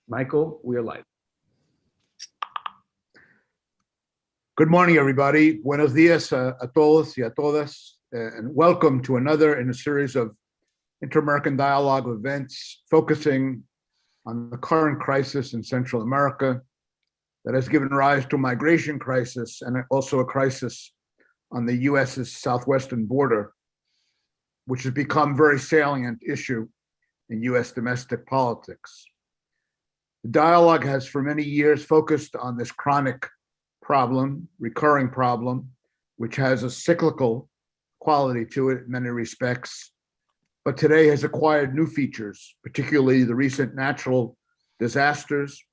Michael, we are live. Good morning, everybody. Buenos días a todos y a todas, and welcome to another in a series of Inter-American Dialogue events focusing on the current crisis in Central America that has given rise to a migration crisis and also a crisis on the U.S.'s southwestern border, which has become a very salient issue in U.S. domestic politics. The dialogue has for many years focused on this chronic problem, recurring problem, which has a cyclical quality to it in many respects, but today has acquired new features, particularly the recent natural disasters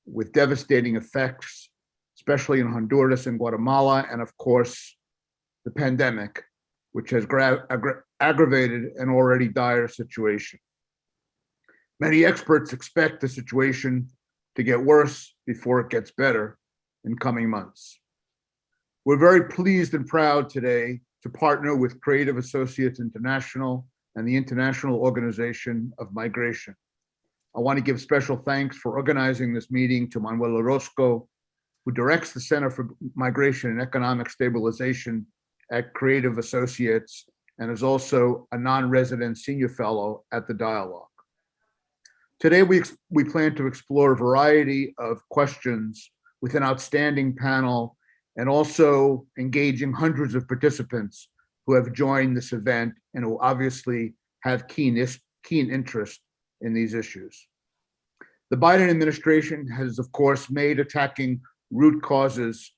with devastating effects, especially in Honduras and Guatemala, and of course, the pandemic, which has aggravated an already dire situation. Many experts expect the situation to get worse before it gets better in coming months. We're very pleased and proud today to partner with Creative Associates International and the International Organization of Migration. I want to give special thanks for organizing this meeting to Manuel Orozco, who directs the Center for Migration and Economic Stabilization at Creative Associates and is also a non-resident senior fellow at the Dialogue. Today, we plan to explore a variety of questions with an outstanding panel and also engaging hundreds of participants who have joined this event and who obviously have keen interest in these issues. The Biden administration has, of course, made attacking root causes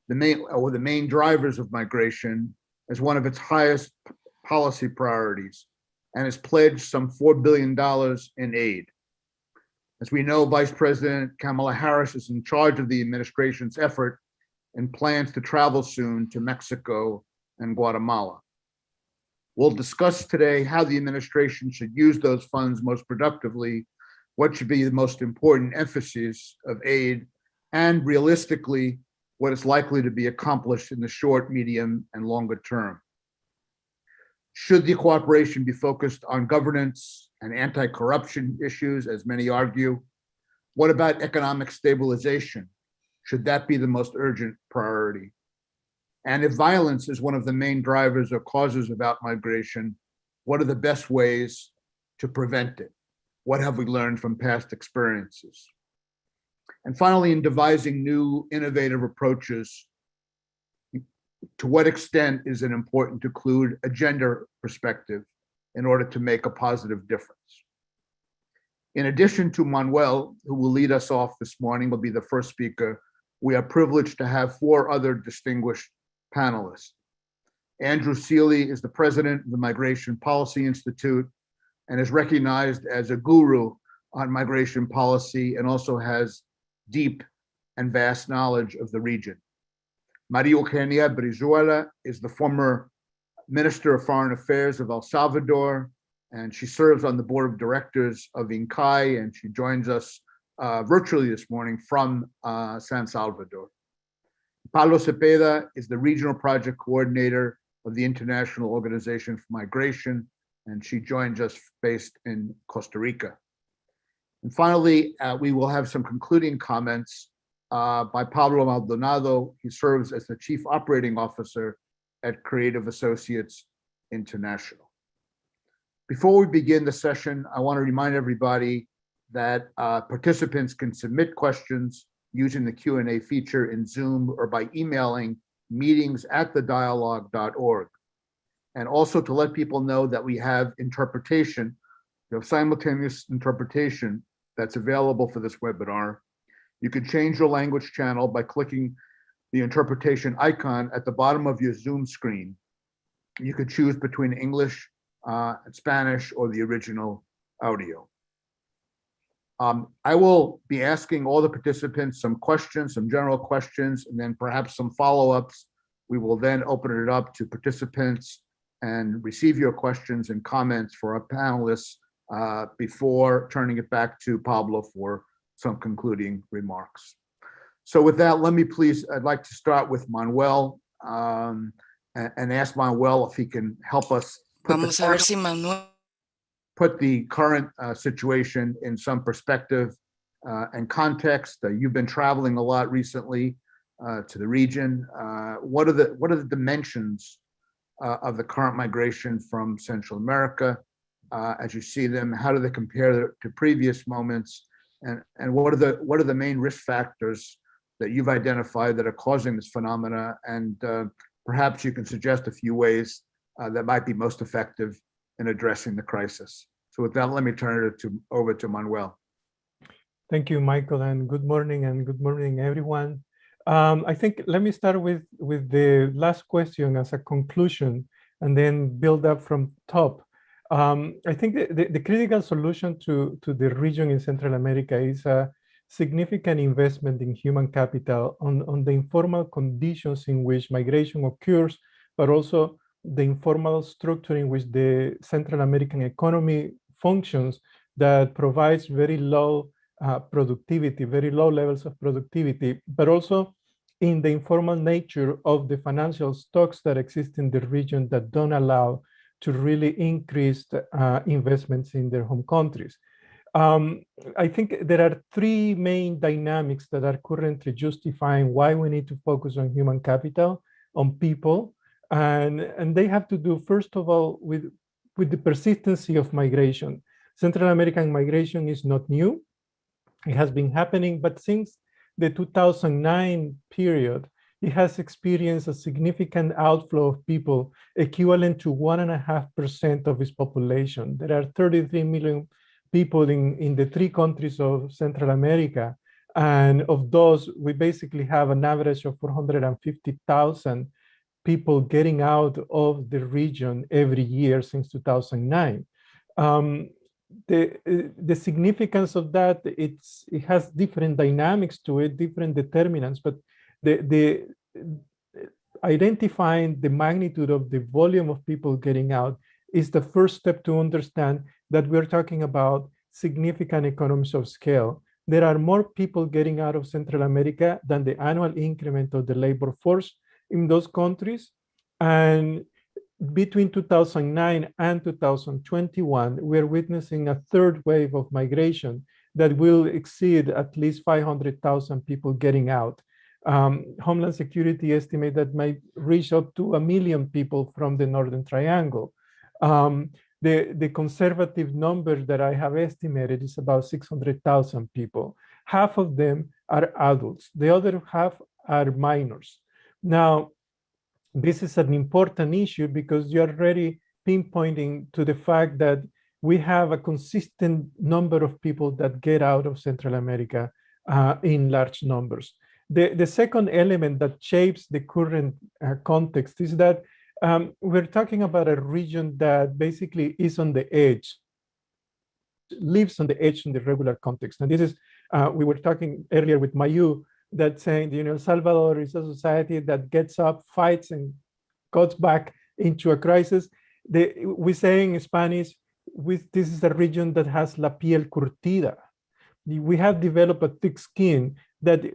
the main drivers of migration as one of its highest policy priorities and has pledged some $4 billion in aid. As we know, Vice President Kamala Harris is in charge of the administration's effort and plans to travel soon to Mexico and Guatemala. We'll discuss today how the administration should use those funds most productively, what should be the most important emphases of aid, and realistically, what is likely to be accomplished in the short, medium, and longer term. Should the cooperation be focused on governance and anti-corruption issues, as many argue? What about economic stabilization? Should that be the most urgent priority? And if violence is one of the main drivers or causes of outmigration, what are the best ways to prevent it? What have we learned from past experiences? And finally, in devising new innovative approaches, to what extent is it important to include a gender perspective in order to make a positive difference? In addition to Manuel, who will lead us off this morning, will be the first speaker, we are privileged to have four other distinguished panelists. Andrew Selee is the president of the Migration Policy Institute and is recognized as a guru on migration policy and also has deep and vast knowledge of the region. Eugenia Brizuela is the former Minister of Foreign Affairs of El Salvador, and she serves on the board of directors of INCAI, and she joins us virtually this morning from San Salvador. Paola Zepeda is the regional project coordinator of the International Organization for Migration, and she joins us based in Costa Rica. And finally, we will have some concluding comments by Pablo Maldonado. He serves as the Chief Operating Officer at Creative Associates International. Before we begin the session, I want to remind everybody that participants can submit questions using the Q&A feature in Zoom or by emailing meetings@thedialogue.org. And also to let people know that we have interpretation, we have simultaneous interpretation that's available for this webinar. You can change your language channel by clicking the interpretation icon at the bottom of your Zoom screen. You could choose between English, Spanish, or the original audio. I will be asking all the participants some questions, some general questions, and then perhaps some follow-ups. We will then open it up to participants and receive your questions and comments for our panelists before turning it back to Pablo for some concluding remarks. So with that, I'd like to start with Manuel and ask Manuel if he can help us put the current situation in some perspective and context. You've been traveling a lot recently to the region. What are the dimensions of the current migration from Central America as you see them? How do they compare to previous moments? And what are the main risk factors that you've identified that are causing this phenomena? And perhaps you can suggest a few ways that might be most effective in addressing the crisis. So with that, let me turn it over to Manuel. Thank you, Michael, and good morning, everyone. I think let me start with the last question as a conclusion and then build up from top. I think the critical solution to the region in Central America is a significant investment in human capital on the informal conditions in which migration occurs, but also the informal structure in which the Central American economy functions that provides very low productivity, very low levels of productivity, but also in the informal nature of the financial stocks that exist in the region that don't allow to really increase investments in their home countries. I think there are three main dynamics that are currently justifying why we need to focus on human capital, on people, and they have to do, first of all, with the persistency of migration. Central American migration is not new. It has been happening, but since the 2009 period, it has experienced a significant outflow of people equivalent to 1.5% of its population. There are 33 million people in the three countries of Central America. And of those, we basically have an average of 450,000 people getting out of the region every year since 2009. The significance of that, it has different dynamics to it, different determinants, but the identifying the magnitude of the volume of people getting out is the first step to understand that we're talking about significant economies of scale. There are more people getting out of Central America than the annual increment of the labor force in those countries. And between 2009 and 2021, we're witnessing a third wave of migration that will exceed at least 500,000 people getting out. Homeland Security estimate that might reach up to 1 million people from the Northern Triangle. The conservative number that I have estimated is about 600,000 people. Half of them are adults. The other half are minors. Now, this is an important issue because you're already pinpointing to the fact that we have a consistent number of people that get out of Central America in large numbers. The second element that shapes the current context is that we're talking about a region that basically is on the edge, lives on the edge in the regular context. And this is, we were talking earlier with Mayu, that saying, El Salvador is a society that gets up, fights, and goes back into a crisis. We say in Spanish, this is a region that has la piel curtida. We have developed a thick skin that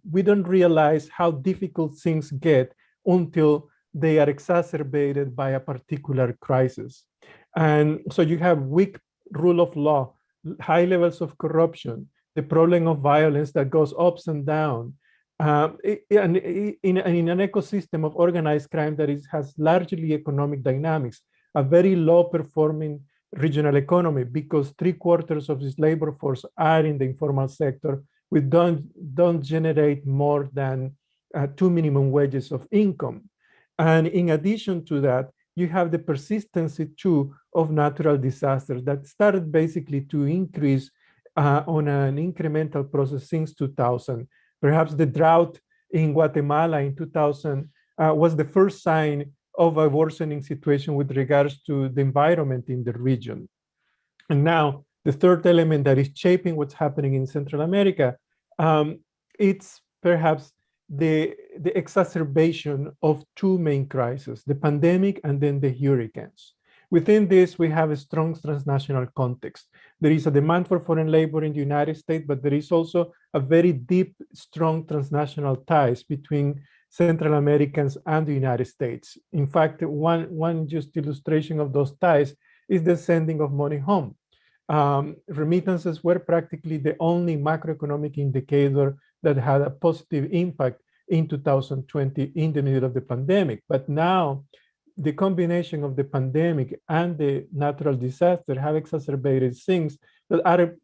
we don't realize how difficult things get until they are exacerbated by a particular crisis. And so you have weak rule of law, high levels of corruption, the problem of violence that goes ups and down, and in an ecosystem of organized crime that has largely economic dynamics, a very low performing regional economy because 3/4 of this labor force are in the informal sector, we don't generate more than 2 minimum wages of income. And in addition to that, you have the persistency too of natural disasters that started basically to increase on an incremental process since 2000. Perhaps the drought in Guatemala in 2000 was the first sign of a worsening situation with regards to the environment in the region. And now the third element that is shaping what's happening in Central America, it's perhaps the exacerbation of two main crises, the pandemic and then the hurricanes. Within this, we have a strong transnational context. There is a demand for foreign labor in the United States, but there is also a very deep, strong transnational ties between Central Americans and the United States. In fact, one just illustration of those ties is the sending of money home. remittances were practically the only macroeconomic indicator that had a positive impact in 2020 in the middle of the pandemic. But now, the combination of the pandemic and the natural disaster have exacerbated things that are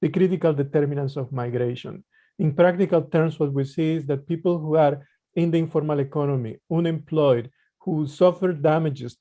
the critical determinants of migration. In practical terms, what we see is that people who are in the informal economy, unemployed, who suffer damages.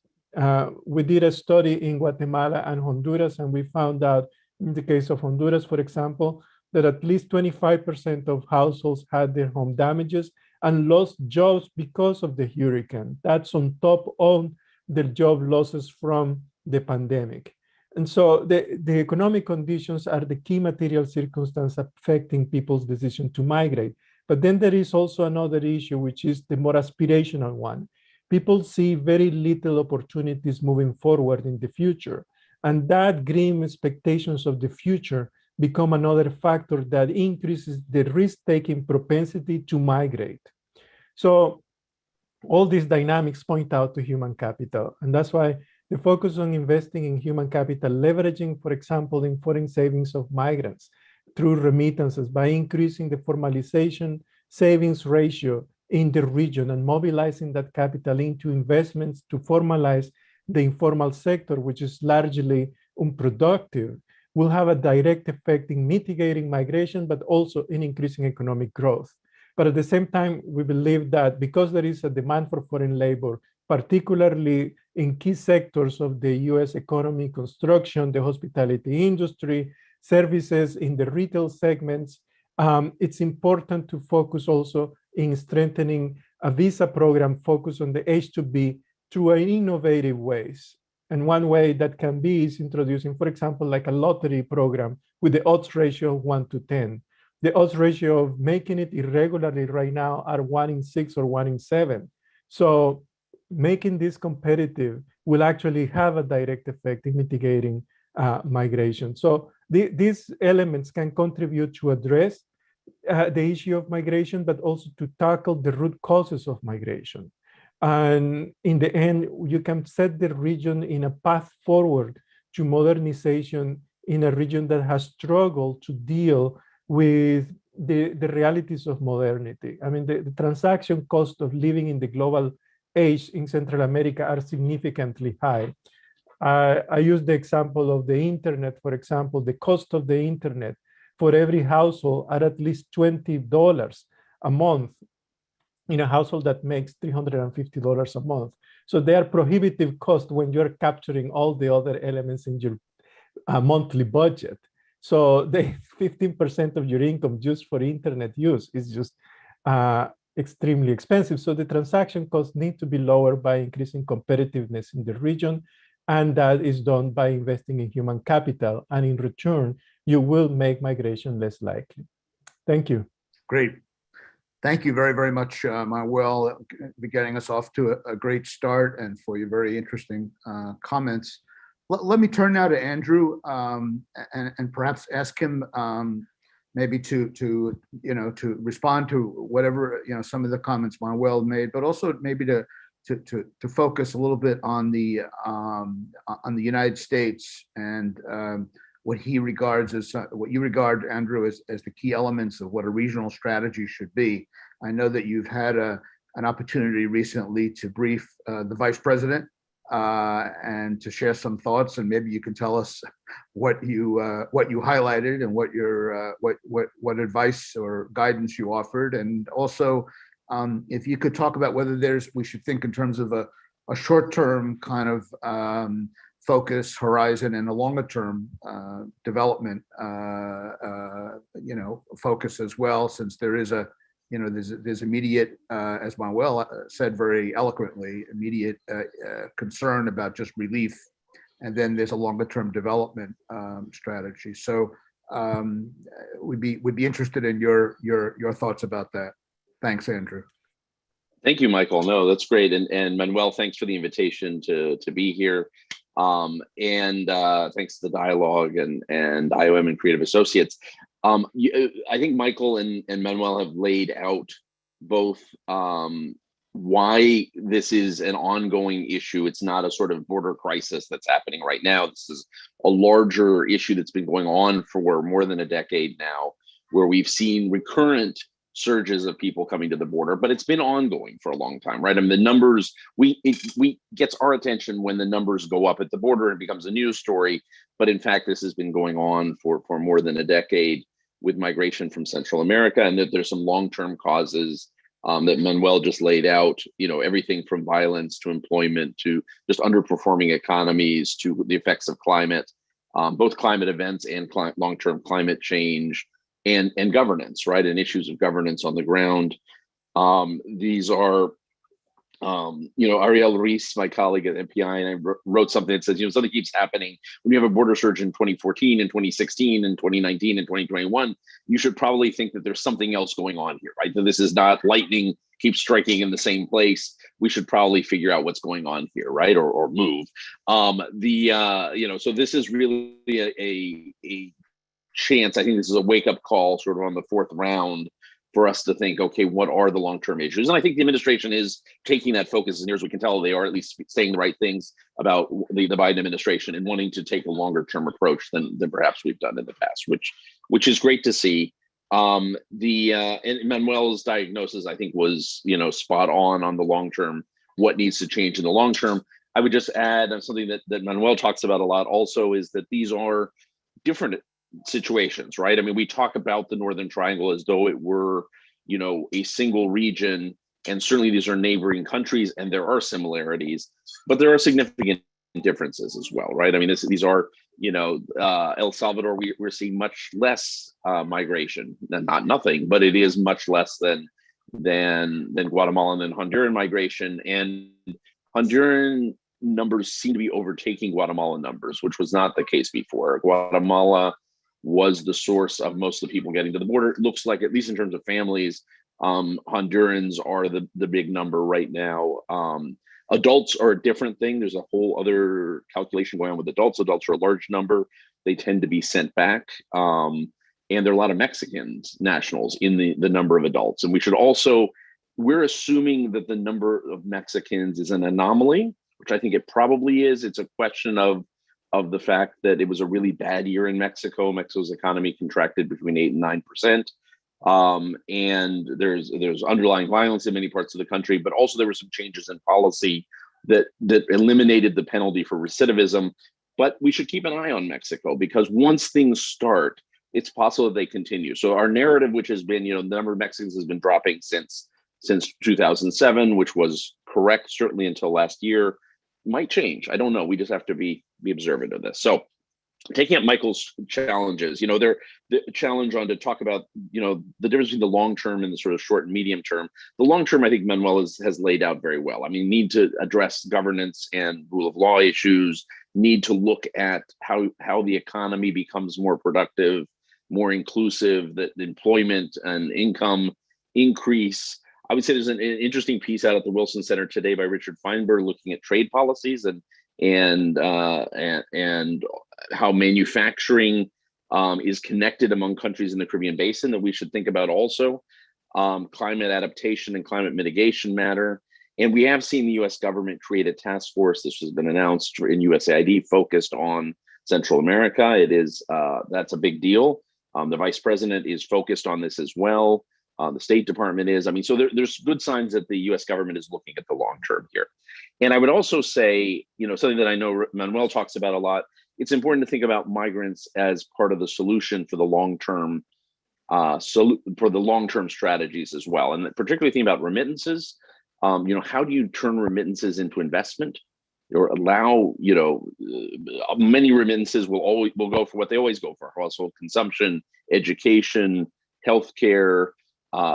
We did a study in Guatemala and Honduras, and we found out in the case of Honduras, for example, that at least 25% of households had their home damages and lost jobs because of the hurricane. That's on top of the job losses from the pandemic. And so the economic conditions are the key material circumstance affecting people's decision to migrate. But then there is also another issue, which is the more aspirational one. People see very little opportunities moving forward in the future. And that grim expectations of the future become another factor that increases the risk-taking propensity to migrate. So all these dynamics point out to human capital. And that's why the focus on investing in human capital, leveraging, for example, in foreign savings of migrants through remittances by increasing the formalization savings ratio in the region and mobilizing that capital into investments to formalize the informal sector, which is largely unproductive, will have a direct effect in mitigating migration, but also in increasing economic growth. But at the same time, we believe that because there is a demand for foreign labor, particularly in key sectors of the US economy, construction, the hospitality industry, services in the retail segments, it's important to focus also in strengthening a visa program focused on the H-2B through innovative ways. And one way that can be is introducing, for example, like a lottery program with the odds ratio of 1 to 10. The odds ratio of making it irregularly right now are 1 in 6 or 1 in 7. So making this competitive will actually have a direct effect in mitigating migration. So these elements can contribute to address the issue of migration, but also to tackle the root causes of migration. And in the end, you can set the region in a path forward to modernization in a region that has struggled to deal with the realities of modernity. I mean, the transaction cost of living in the global age in Central America are significantly high. I use the example of the internet, for example. The cost of the internet for every household are at least $20 a month in a household that makes $350 a month. So they are prohibitive costs when you're capturing all the other elements in your monthly budget. So the 15% of your income just for internet use is just extremely expensive. So the transaction costs need to be lowered by increasing competitiveness in the region. And that is done by investing in human capital. And in return, you will make migration less likely. Thank you. Great. Thank you very, very much, Manuel, for getting us off to a great start and for your very interesting comments. Let me turn now to Andrew and perhaps ask him maybe to respond to whatever some of the comments Manuel made, but also maybe to focus a little bit on the United States and what he regards as what you regard, Andrew, as the key elements of what a regional strategy should be. I know that you've had an opportunity recently to brief the vice president and to share some thoughts, and maybe you can tell us what you highlighted and what your what advice or guidance you offered, and also if you could talk about whether we should think in terms of a short-term kind of focus horizon and a longer-term development focus as well, since there is there's immediate, as Manuel said very eloquently, immediate concern about just relief, and then there's a longer-term development strategy. So we'd be interested in your thoughts about that. Thanks, Andrew. Thank you, Michael. No, that's great. And Manuel, thanks for the invitation to be here. And thanks to the dialogue and IOM and Creative Associates. I think Michael and Manuel have laid out both why this is an ongoing issue. It's not a sort of border crisis that's happening right now. This is a larger issue that's been going on for more than a decade now, where we've seen recurrent surges of people coming to the border, but it's been ongoing for a long time, right? I mean, the numbers, we gets our attention when the numbers go up at the border and it becomes a news story. But in fact, this has been going on for more than a decade with migration from Central America, and that there's some long-term causes that Manuel just laid out, everything from violence to employment to just underperforming economies to the effects of climate, both climate events and long-term climate change, and governance, right? And issues of governance on the ground. These are, Ariel Ruiz, my colleague at MPI, and I wrote something that says, something keeps happening. When you have a border surge in 2014 and 2016 and 2019 and 2021, you should probably think that there's something else going on here, right? That this is not lightning keeps striking in the same place. We should probably figure out what's going on here, right? Or move. So this is really a chance. I think this is a wake-up call sort of on the fourth round for us to think, okay, what are the long-term issues? And I think the administration is taking that focus, as near as we can tell, they are at least saying the right things about the Biden administration and wanting to take a longer-term approach than perhaps we've done in the past, which is great to see. And Manuel's diagnosis, I think, was spot on the long-term, what needs to change in the long term. I would just add something that Manuel talks about a lot also, is that these are different situations, right? I mean, we talk about the Northern Triangle as though it were, a single region, and certainly these are neighboring countries, and there are similarities, but there are significant differences as well, right? I mean, these are, El Salvador, we're seeing much less migration, not nothing, but it is much less than Guatemalan and Honduran migration, and Honduran numbers seem to be overtaking Guatemalan numbers, which was not the case before. Guatemala was the source of most of the people getting to the border. It looks like, at least in terms of families, Hondurans are the big number right now. Adults are a different thing. There's a whole other calculation going on with adults. Adults are a large number. They tend to be sent back. And there are a lot of Mexican nationals in the number of adults. And we're assuming that the number of Mexicans is an anomaly, which I think it probably is. It's a question of the fact that it was a really bad year in Mexico. Mexico's economy contracted between 8 and 9%. And there's underlying violence in many parts of the country, but also there were some changes in policy that eliminated the penalty for recidivism. But we should keep an eye on Mexico, because once things start, it's possible that they continue. So our narrative, which has been, the number of Mexicans has been dropping since 2007, which was correct, certainly until last year, might change. I don't know. We just have to be observant of this. So taking up Michael's challenges, they're the challenge on to talk about, the difference between the long term and the sort of short and medium term. The long term, I think Manuel has laid out very well. I mean, need to address governance and rule of law issues, need to look at how the economy becomes more productive, more inclusive, that employment and income increase. I would say there's an interesting piece out at the Wilson Center today by Richard Feinberg looking at trade policies and how manufacturing is connected among countries in the Caribbean Basin, that we should think about also. Climate adaptation and climate mitigation matter. And we have seen the US government create a task force. This has been announced in USAID focused on Central America. That's a big deal. The vice president is focused on this as well. The State Department is. I mean, so there's good signs that the U.S. government is looking at the long term here. And I would also say, something that I know Manuel talks about a lot, it's important to think about migrants as part of the solution for the long term, strategies as well. And particularly thinking about remittances. How do you turn remittances into investment, or allow, many remittances will go for what they always go for: household consumption, education, healthcare,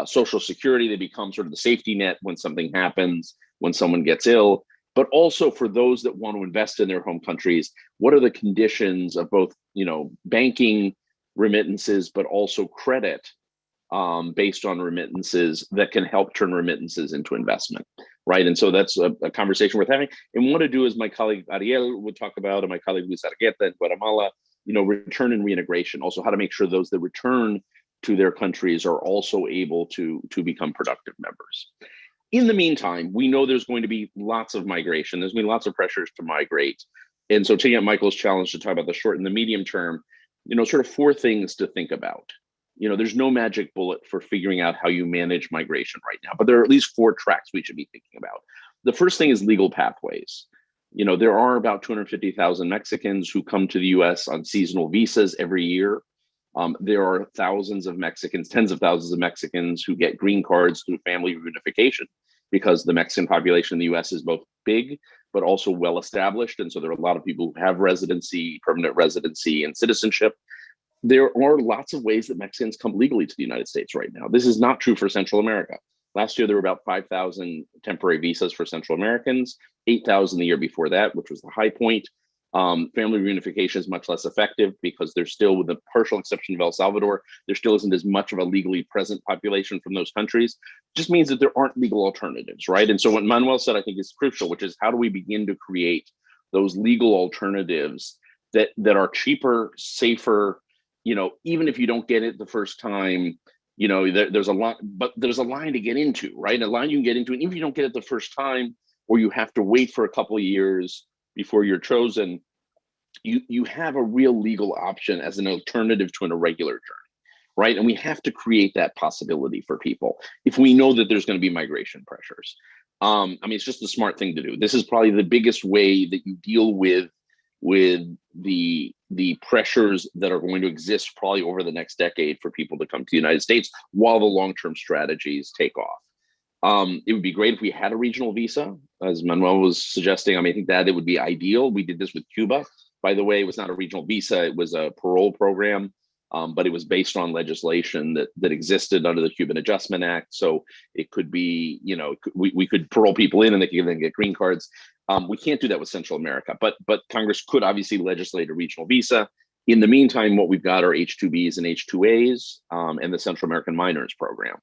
Social Security. They become sort of the safety net when something happens, when someone gets ill. But also for those that want to invest in their home countries, what are the conditions of both, banking remittances, but also credit based on remittances that can help turn remittances into investment, right? And so that's a conversation worth having. And what to do, as my colleague Ariel would talk about, and my colleague Luis Argueta in Guatemala, return and reintegration. Also, how to make sure those that return to their countries are also able to become productive members. In the meantime, we know there's going to be lots of migration. There's going to be lots of pressures to migrate. And so taking up Michael's challenge to talk about the short and the medium term, sort of four things to think about. There's no magic bullet for figuring out how you manage migration right now, but there are at least four tracks we should be thinking about. The first thing is legal pathways. There are about 250,000 Mexicans who come to the US on seasonal visas every year. There are thousands of Mexicans, tens of thousands of Mexicans who get green cards through family reunification because the Mexican population in the US is both big, but also well established. And so there are a lot of people who have residency, permanent residency, and citizenship. There are lots of ways that Mexicans come legally to the United States right now. This is not true for Central America. Last year, there were about 5,000 temporary visas for Central Americans, 8,000 the year before that, which was the high point. Family reunification is much less effective because there's still, with the partial exception of El Salvador, there still isn't as much of a legally present population from those countries. It just means that there aren't legal alternatives, right? And so what Manuel said, I think, is crucial, which is how do we begin to create those legal alternatives that are cheaper, safer, even if you don't get it the first time, there's a lot, but there's a line to get into, right? A line you can get into, and even if you don't get it the first time, or you have to wait for a couple of years before you're chosen, you have a real legal option as an alternative to an irregular journey, right? And we have to create that possibility for people if we know that there's going to be migration pressures. It's just the smart thing to do. This is probably the biggest way that you deal with the pressures that are going to exist probably over the next decade for people to come to the United States while the long-term strategies take off. It would be great if we had a regional visa, as Manuel was suggesting. I think that it would be ideal. We did this with Cuba, by the way. It was not a regional visa, it was a parole program, but it was based on legislation that existed under the Cuban Adjustment Act. So it could be, we could parole people in and they could then get green cards. We can't do that with Central America, but Congress could obviously legislate a regional visa. In the meantime, what we've got are H-2Bs and H-2As and the Central American Minors Program,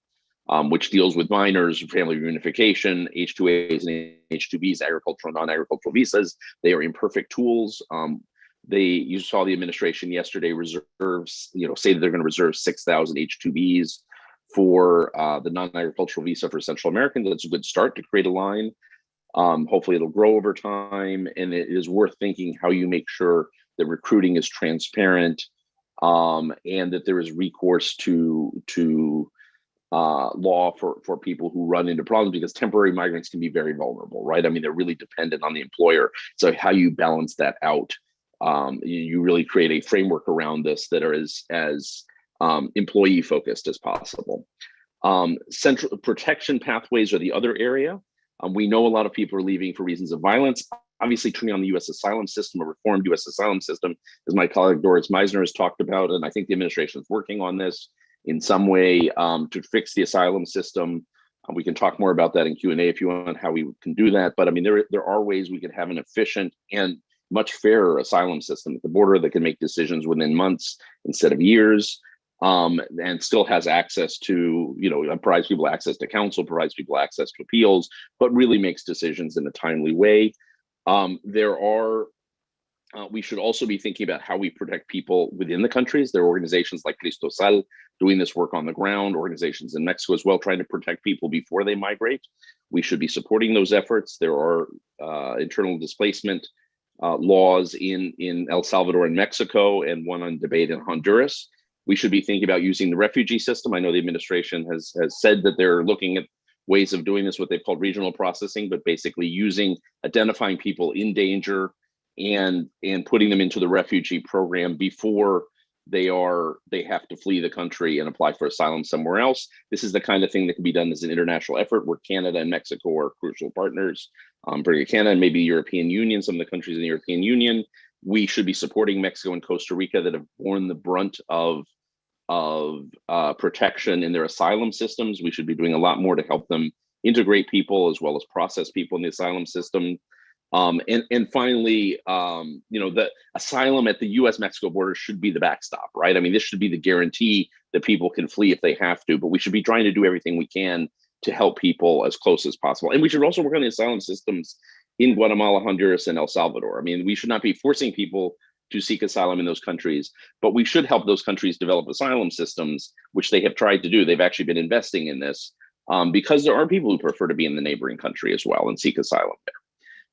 which deals with minors, family reunification, H-2As and H-2Bs, agricultural and non-agricultural visas. They are imperfect tools. You saw the administration yesterday reserves, say that they're going to reserve 6,000 H-2Bs for the non-agricultural visa for Central Americans. That's a good start to create a line. Hopefully it'll grow over time, and it is worth thinking how you make sure that recruiting is transparent and that there is recourse to law for people who run into problems, because temporary migrants can be very vulnerable, right? They're really dependent on the employer. So how you balance that out, you really create a framework around this that are as employee focused as possible. Central protection pathways are the other area. We know a lot of people are leaving for reasons of violence. Obviously, turning on the U.S. asylum system, a reformed U.S. asylum system, as my colleague Doris Meisner has talked about, and I think the administration is working on this in some way to fix the asylum system. We can talk more about that in Q&A if you want, how we can do that. But there are ways we could have an efficient and much fairer asylum system at the border that can make decisions within months instead of years. And still has access to, provides people access to counsel, provides people access to appeals, but really makes decisions in a timely way. We should also be thinking about how we protect people within the countries. There are organizations like Cristo Sal doing this work on the ground, organizations in Mexico as well, trying to protect people before they migrate. We should be supporting those efforts. There are internal displacement laws in El Salvador and Mexico, and one on debate in Honduras. We should be thinking about using the refugee system. I know the administration has said that they're looking at ways of doing this, what they've called regional processing, but basically identifying people in danger and putting them into the refugee program before they have to flee the country and apply for asylum somewhere else. This is the kind of thing that can be done as an international effort where Canada and Mexico are crucial partners. Bring Canada and maybe the European Union, some of the countries in the European Union. We should be supporting Mexico and Costa Rica that have borne the brunt of protection in their asylum systems. We should be doing a lot more to help them integrate people as well as process people in the asylum system. And finally, the asylum at the U.S.-Mexico border should be the backstop, right? This should be the guarantee that people can flee if they have to, but we should be trying to do everything we can to help people as close as possible. And we should also work on the asylum systems in Guatemala, Honduras, and El Salvador. We should not be forcing people to seek asylum in those countries, but we should help those countries develop asylum systems, which they have tried to do. They've actually been investing in this because there are people who prefer to be in the neighboring country as well and seek asylum there.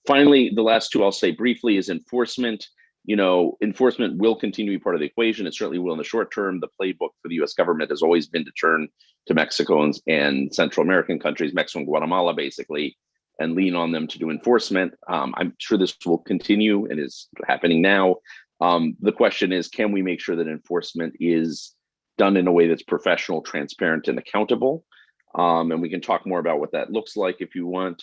Finally, the last two I'll say briefly is enforcement. Enforcement will continue to be part of the equation. It certainly will in the short term. The playbook for the US government has always been to turn to Mexico and Central American countries, Mexico and Guatemala, basically, and lean on them to do enforcement. I'm sure this will continue and is happening now. The question is, can we make sure that enforcement is done in a way that's professional, transparent, and accountable? And we can talk more about what that looks like if you want.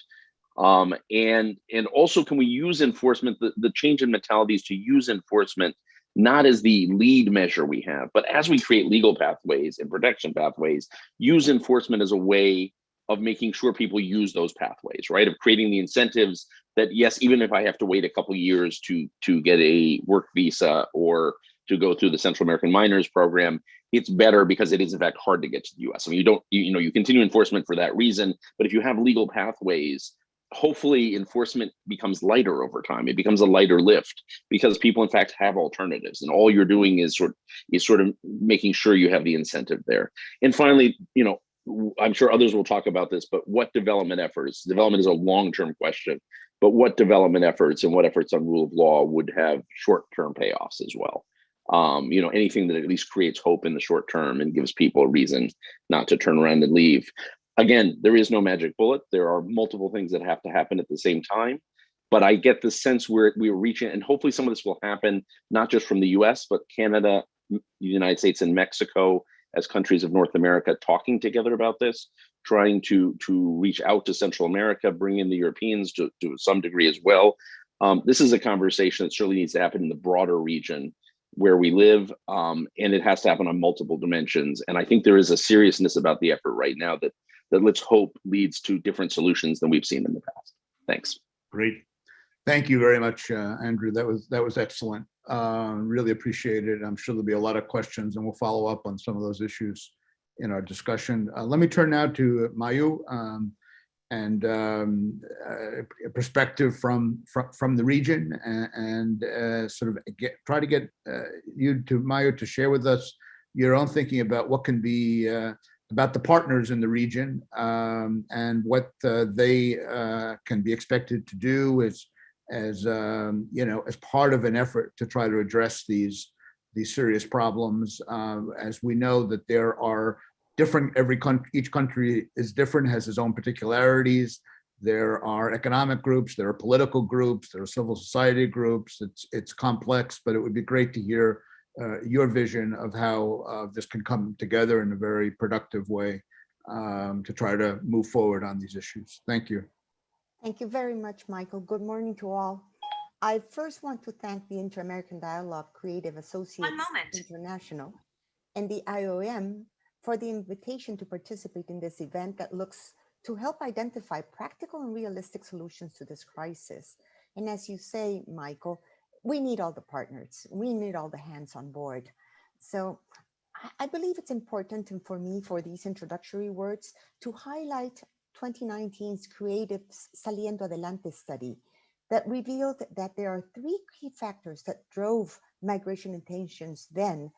And also, can we use enforcement, the change in mentalities to use enforcement, not as the lead measure we have, but as we create legal pathways and protection pathways, use enforcement as a way of making sure people use those pathways, right? Of creating the incentives that, yes, even if I have to wait a couple of years to get a work visa or to go through the Central American Minors Program, it's better because it is in fact hard to get to the US. I mean, you continue enforcement for that reason, but if you have legal pathways, hopefully enforcement becomes lighter over time. It becomes a lighter lift because people in fact have alternatives, and all you're doing is sort of making sure you have the incentive there. And finally, I'm sure others will talk about this, but what development efforts? Development is a long-term question, but what development efforts and what efforts on rule of law would have short-term payoffs as well? Anything that at least creates hope in the short term and gives people a reason not to turn around and leave. Again, there is no magic bullet. There are multiple things that have to happen at the same time. But I get the sense we're reaching, and hopefully some of this will happen, not just from the US, but Canada, the United States, and Mexico as countries of North America talking together about this, trying to reach out to Central America, bring in the Europeans to some degree as well. This is a conversation that certainly needs to happen in the broader region where we live, and it has to happen on multiple dimensions. And I think there is a seriousness about the effort right now that let's hope leads to different solutions than we've seen in the past. Thanks. Great. Thank you very much, Andrew. That was excellent. Really appreciate it. I'm sure there'll be a lot of questions and we'll follow up on some of those issues in our discussion. Let me turn now to Mayu and a perspective from the region and sort of try to get you to Mayu to share with us your own thinking about what can be about the partners in the region and what they can be expected to do as part of an effort to try to address these serious problems. As we know that there are different, each country is different, has its own particularities. There are economic groups, there are political groups, there are civil society groups. It's complex, but it would be great to hear your vision of how this can come together in a very productive way to try to move forward on these issues. Thank you. Thank you very much, Michael. Good morning to all. I first want to thank the Inter-American Dialogue Creative Associates International and the IOM for the invitation to participate in this event that looks to help identify practical and realistic solutions to this crisis. And as you say, Michael, we need all the partners. We need all the hands on board. So I believe it's important for me, for these introductory words, to highlight 2019's Creative Saliendo Adelante study that revealed that there are three key factors that drove migration intentions then.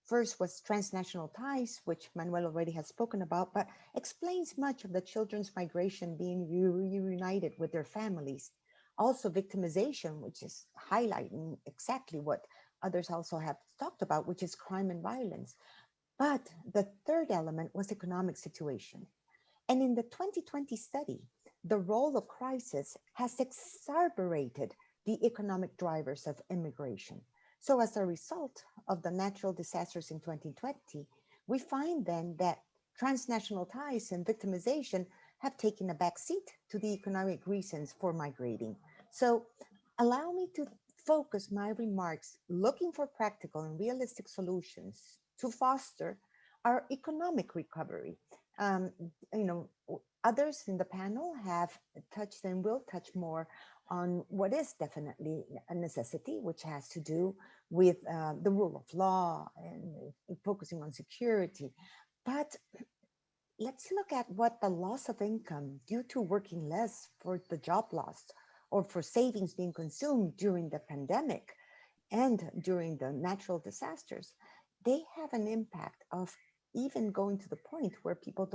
First was transnational ties, which Manuel already has spoken about, but explains much of the children's migration being reunited with their families. Also victimization, which is highlighting exactly what others also have talked about, which is crime and violence. But the third element was economic situation. And in the 2020 study, the role of crisis has exacerbated the economic drivers of immigration. So as a result of the natural disasters in 2020, we find then that transnational ties and victimization have taken a backseat to the economic reasons for migrating. So allow me to focus my remarks looking for practical and realistic solutions to foster our economic recovery. Others in the panel have touched and will touch more on what is definitely a necessity, which has to do with the rule of law and focusing on security. But let's look at what the loss of income due to working less for the job loss or for savings being consumed during the pandemic and during the natural disasters, they have an impact of even going to the point where people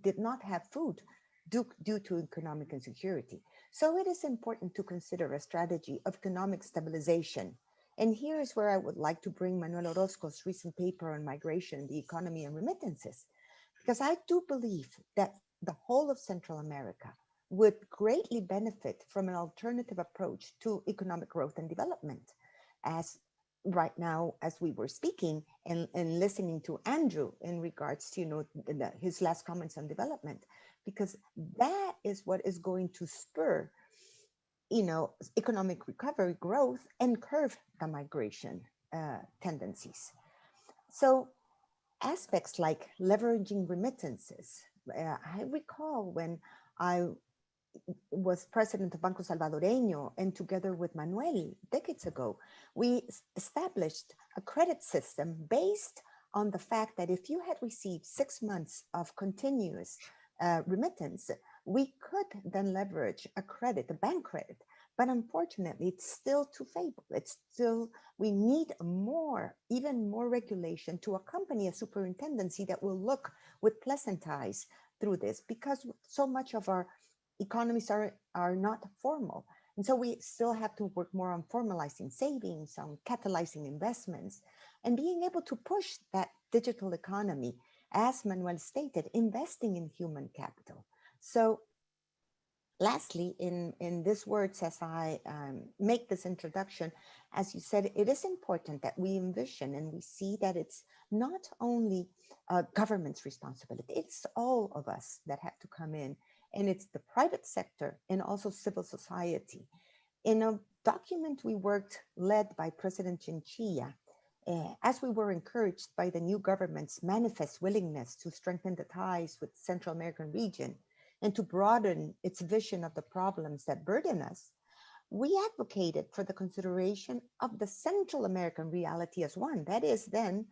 did not have food due to economic insecurity. So it is important to consider a strategy of economic stabilization. And here is where I would like to bring Manuel Orozco's recent paper on migration, the economy and remittances, because I do believe that the whole of Central America would greatly benefit from an alternative approach to economic growth and development. As right now, as we were speaking and listening to Andrew in regards to his last comments on development, because that is what is going to spur economic recovery, growth, and curb the migration tendencies. So aspects like leveraging remittances. I recall when I was president of Banco Salvadoreño, and together with Manuel decades ago, we established a credit system based on the fact that if you had received 6 months of continuous remittance, we could then leverage a credit, a bank credit. But unfortunately, it's still too feeble. We need even more regulation to accompany a superintendency that will look with pleasant eyes through this, because so much of our economies are not formal. And so we still have to work more on formalizing savings, on catalyzing investments, and being able to push that digital economy, as Manuel stated, investing in human capital. So lastly, in these words, as I make this introduction, as you said, it is important that we envision and we see that it's not only government's responsibility, it's all of us that have to come in, and it's the private sector and also civil society. In a document we worked, led by President Chinchilla, as we were encouraged by the new government's manifest willingness to strengthen the ties with the Central American region and to broaden its vision of the problems that burden us, we advocated for the consideration of the Central American reality as one. That is, then,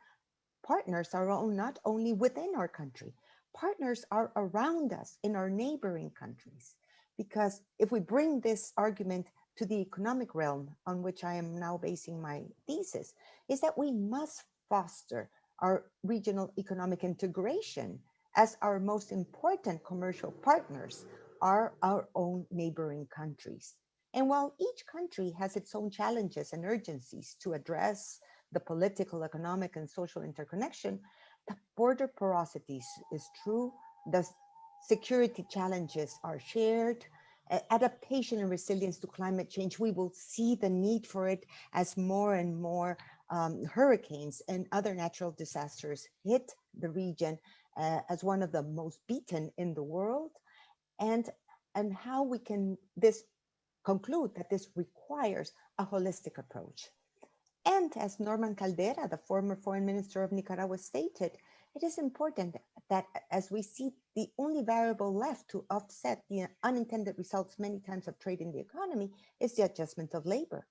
partners are not only within our country, partners are around us in our neighboring countries. Because if we bring this argument to the economic realm, on which I am now basing my thesis, is that we must foster our regional economic integration, as our most important commercial partners are our own neighboring countries. And while each country has its own challenges and urgencies to address the political, economic, and social interconnection, the border porosities is true, the security challenges are shared, adaptation and resilience to climate change, we will see the need for it as more and more hurricanes and other natural disasters hit the region as one of the most beaten in the world, and how we can conclude that this requires a holistic approach. And as Norman Caldera, the former foreign minister of Nicaragua, stated, it is important that as we see the only variable left to offset the unintended results many times of trade in the economy is the adjustment of labor.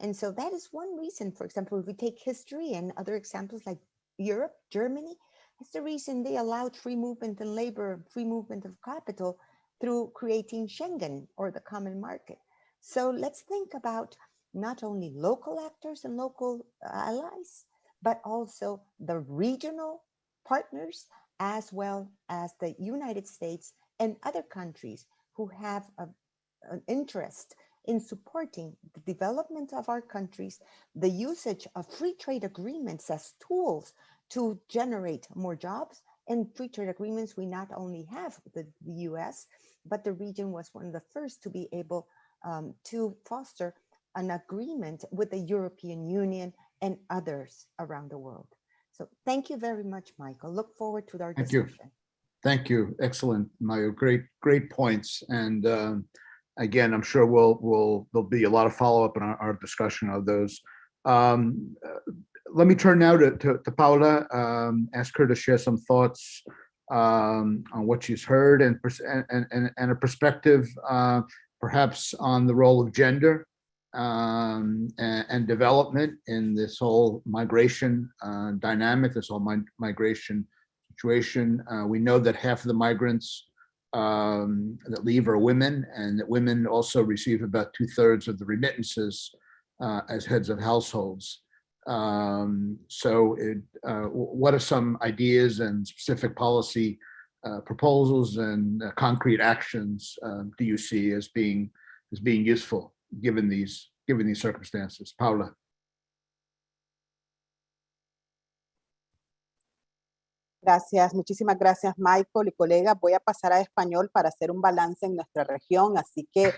And so that is one reason, for example, if we take history and other examples like Europe, Germany, it's the reason they allowed free movement in labor, free movement of capital through creating Schengen or the common market. So let's think about not only local actors and local allies, but also the regional partners, as well as the United States and other countries who have an interest in supporting the development of our countries, the usage of free trade agreements as tools to generate more jobs. And free trade agreements we not only have with the US, but the region was one of the first to be able to foster an agreement with the European Union and others around the world. So thank you very much, Michael. Look forward to our discussion. Thank you. Excellent, Mayo. Great points. And again, I'm sure there'll be a lot of follow-up in our discussion of those. Let me turn now to Paola, ask her to share some thoughts on what she's heard and a perspective perhaps on the role of gender and development in this whole migration dynamic, this whole migration situation. We know that half of the migrants that leave are women, and that women also receive about 2/3 of the remittances as heads of households. What are some ideas and specific policy proposals and concrete actions do you see as being useful given these circumstances? Paola. Gracias, muchísimas gracias, Michael y colegas. Voy a pasar a español para hacer un balance en nuestra región, así que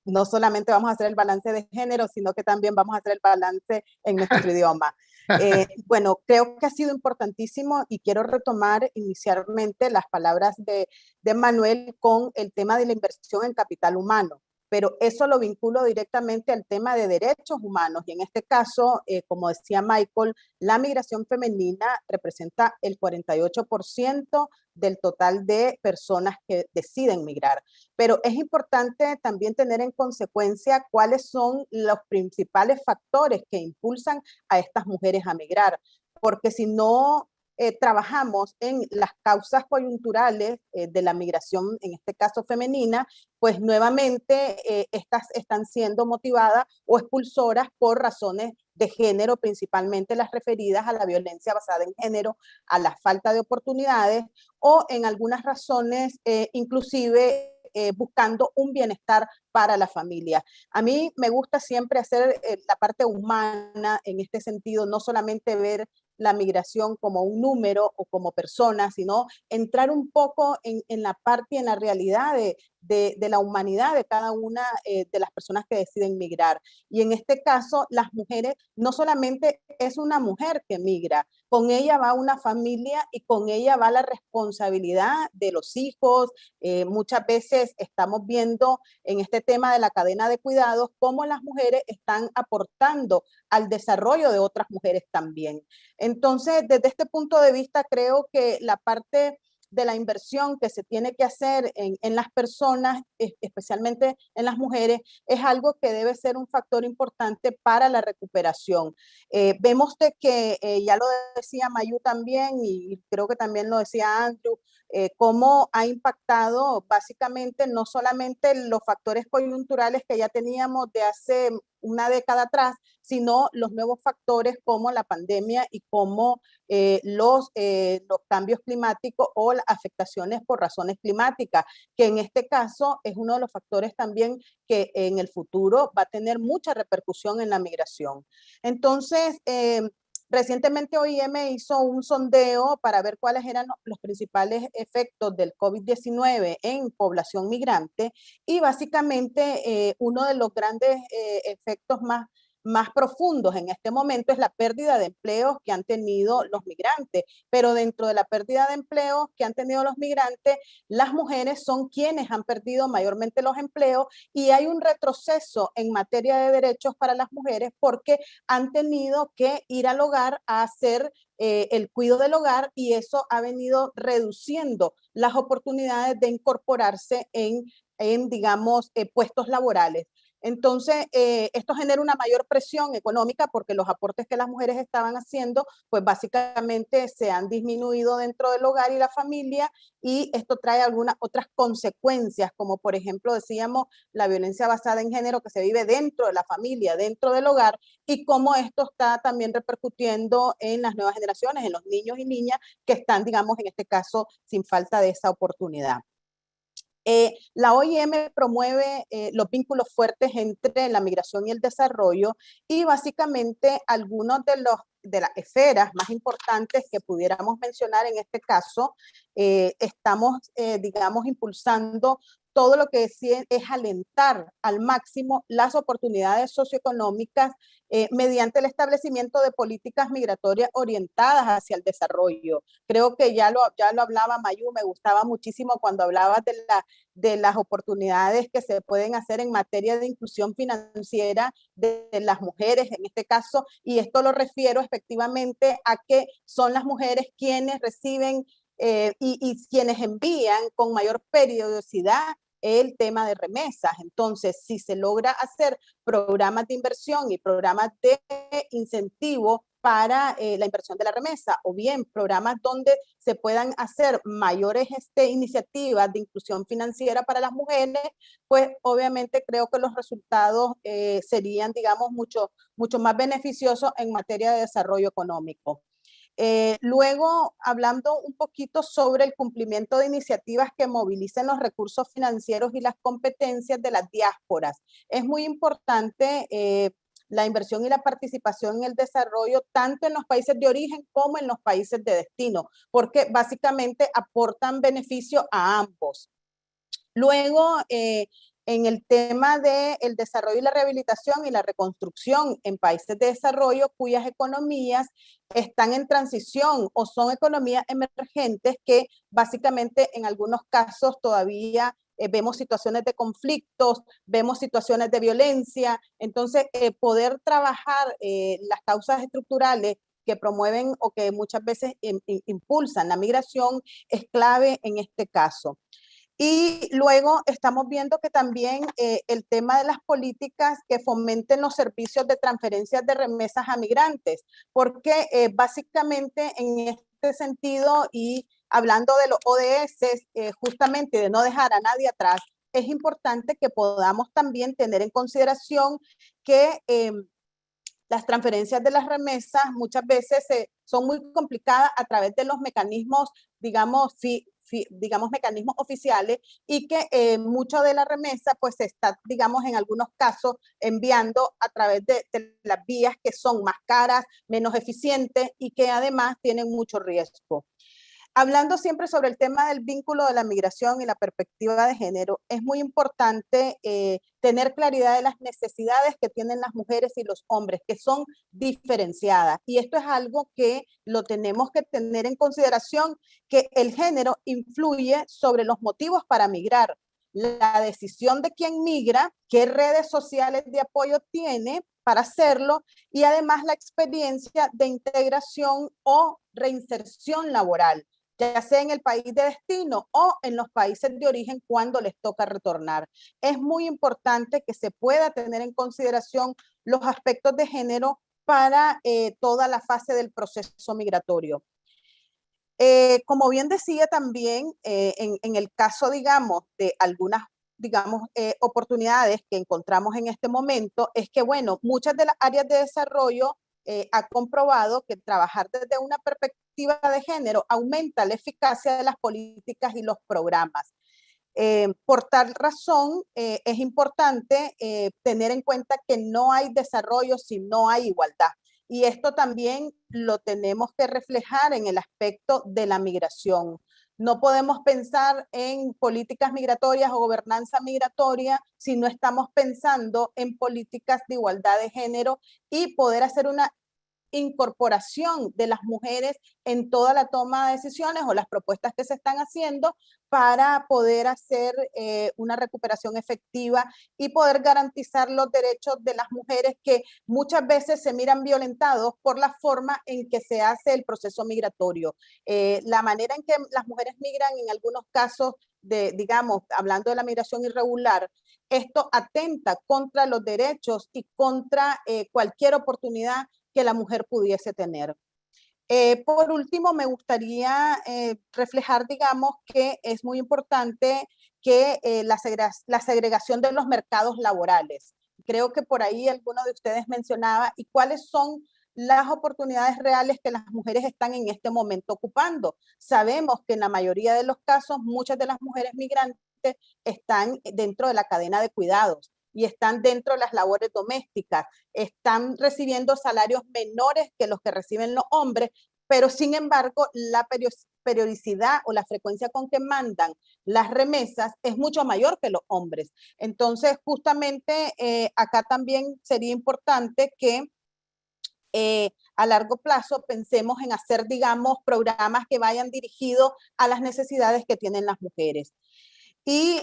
no solamente vamos a hacer el balance de género, sino que también vamos a hacer el balance en nuestro idioma. Bueno, creo que ha sido importantísimo y quiero retomar inicialmente las palabras de Manuel con el tema de la inversión en capital humano. Pero eso lo vinculo directamente al tema de derechos humanos. Y en este caso, como decía Michael, la migración femenina representa el 48% del total de personas que deciden migrar. Pero es importante también tener en consecuencia cuáles son los principales factores que impulsan a estas mujeres a migrar. Porque si no trabajamos en las causas coyunturales de la migración, en este caso femenina, pues nuevamente estas están siendo motivadas o expulsoras por razones de género, principalmente las referidas a la violencia basada en género, a la falta de oportunidades o en algunas razones inclusive buscando un bienestar para la familia. A mí me gusta siempre hacer la parte humana en este sentido, no solamente ver la migración como un número o como persona, sino entrar un poco en la parte y en la realidad de la humanidad de cada una de las personas que deciden migrar. Y en este caso, las mujeres, no solamente es una mujer que migra, con ella va una familia y con ella va la responsabilidad de los hijos. Muchas veces estamos viendo en este tema de la cadena de cuidados cómo las mujeres están aportando al desarrollo de otras mujeres también. Entonces, desde este punto de vista, creo que la parte de la inversión que se tiene que hacer en las personas, especialmente en las mujeres, es algo que debe ser un factor importante para la recuperación. Vemos de que, ya lo decía Mayu también, y creo que también lo decía Andrew, cómo ha impactado básicamente no solamente los factores coyunturales que ya teníamos de hace una década atrás, sino los nuevos factores como la pandemia y como los cambios climáticos o las afectaciones por razones climáticas, que en este caso es uno de los factores también que en el futuro va a tener mucha repercusión en la migración. Entonces, recientemente OIM hizo un sondeo para ver cuáles eran los principales efectos del COVID-19 en población migrante y básicamente uno de los grandes efectos más profundos en este momento es la pérdida de empleos que han tenido los migrantes, pero dentro de la pérdida de empleos que han tenido los migrantes, las mujeres son quienes han perdido mayormente los empleos y hay un retroceso en materia de derechos para las mujeres porque han tenido que ir al hogar a hacer el cuidado del hogar y eso ha venido reduciendo las oportunidades de incorporarse en digamos, puestos laborales. Entonces, esto genera una mayor presión económica porque los aportes que las mujeres estaban haciendo, pues básicamente se han disminuido dentro del hogar y la familia y esto trae algunas otras consecuencias, como por ejemplo decíamos la violencia basada en género que se vive dentro de la familia, dentro del hogar y cómo esto está también repercutiendo en las nuevas generaciones, en los niños y niñas que están, digamos, en este caso, sin falta de esa oportunidad. La OIM promueve los vínculos fuertes entre la migración y el desarrollo y básicamente algunos de las esferas más importantes que pudiéramos mencionar en este caso, estamos, digamos, impulsando todo lo que es alentar al máximo las oportunidades socioeconómicas mediante el establecimiento de políticas migratorias orientadas hacia el desarrollo. Creo que ya lo hablaba Mayu, me gustaba muchísimo cuando hablabas de las oportunidades que se pueden hacer en materia de inclusión financiera de las mujeres en este caso, y esto lo refiero efectivamente a que son las mujeres quienes reciben y quienes envían con mayor periodicidad el tema de remesas. Entonces, si se logra hacer programas de inversión y programas de incentivo para la inversión de la remesa, o bien programas donde se puedan hacer mayores iniciativas de inclusión financiera para las mujeres, pues obviamente creo que los resultados serían, digamos, mucho más beneficiosos en materia de desarrollo económico. Luego, hablando un poquito sobre el cumplimiento de iniciativas que movilicen los recursos financieros y las competencias de las diásporas. Es muy importante la inversión y la participación en el desarrollo, tanto en los países de origen como en los países de destino, porque básicamente aportan beneficio a ambos. Luego, en el tema del desarrollo y la rehabilitación y la reconstrucción en países de desarrollo cuyas economías están en transición o son economías emergentes que básicamente en algunos casos todavía vemos situaciones de conflictos, vemos situaciones de violencia. Entonces, poder trabajar las causas estructurales que promueven o que muchas veces impulsan la migración es clave en este caso. Y luego estamos viendo que también el tema de las políticas que fomenten los servicios de transferencias de remesas a migrantes, porque básicamente en este sentido y hablando de los ODS, justamente de no dejar a nadie atrás, es importante que podamos también tener en consideración que las transferencias de las remesas muchas veces son muy complicadas a través de los mecanismos, digamos, mecanismos oficiales, y que mucho de la remesa pues se está, digamos, en algunos casos enviando a través de las vías que son más caras, menos eficientes y que además tienen mucho riesgo. Hablando siempre sobre el tema del vínculo de la migración y la perspectiva de género, es muy importante tener claridad de las necesidades que tienen las mujeres y los hombres, que son diferenciadas. Y esto es algo que lo tenemos que tener en consideración, que el género influye sobre los motivos para migrar, la decisión de quién migra, qué redes sociales de apoyo tiene para hacerlo, y además la experiencia de integración o reinserción laboral, ya sea en el país de destino o en los países de origen cuando les toca retornar. Es muy importante que se pueda tener en consideración los aspectos de género para toda la fase del proceso migratorio. Como bien decía también, en el caso, digamos, de algunas oportunidades que encontramos en este momento, es que, bueno, muchas de las áreas de desarrollo ha comprobado que trabajar desde una perspectiva de género aumenta la eficacia de las políticas y los programas. Por tal razón, es importante tener en cuenta que no hay desarrollo si no hay igualdad. Y esto también lo tenemos que reflejar en el aspecto de la migración. No podemos pensar en políticas migratorias o gobernanza migratoria si no estamos pensando en políticas de igualdad de género y poder hacer una incorporación de las mujeres en toda la toma de decisiones o las propuestas que se están haciendo para poder hacer una recuperación efectiva y poder garantizar los derechos de las mujeres que muchas veces se miran violentados por la forma en que se hace el proceso migratorio. La manera en que las mujeres migran en algunos casos, digamos, hablando de la migración irregular, esto atenta contra los derechos y contra cualquier oportunidad que la mujer pudiese tener. Por último, me gustaría reflejar, digamos, que es muy importante que la segregación de los mercados laborales. Creo que por ahí alguno de ustedes mencionaba, y cuáles son las oportunidades reales que las mujeres están en este momento ocupando. Sabemos que en la mayoría de los casos, muchas de las mujeres migrantes están dentro de la cadena de cuidados y están dentro de las labores domésticas, están recibiendo salarios menores que los que reciben los hombres, pero sin embargo la periodicidad o la frecuencia con que mandan las remesas es mucho mayor que los hombres. Entonces, justamente acá también sería importante que a largo plazo pensemos en hacer, digamos, programas que vayan dirigidos a las necesidades que tienen las mujeres. Y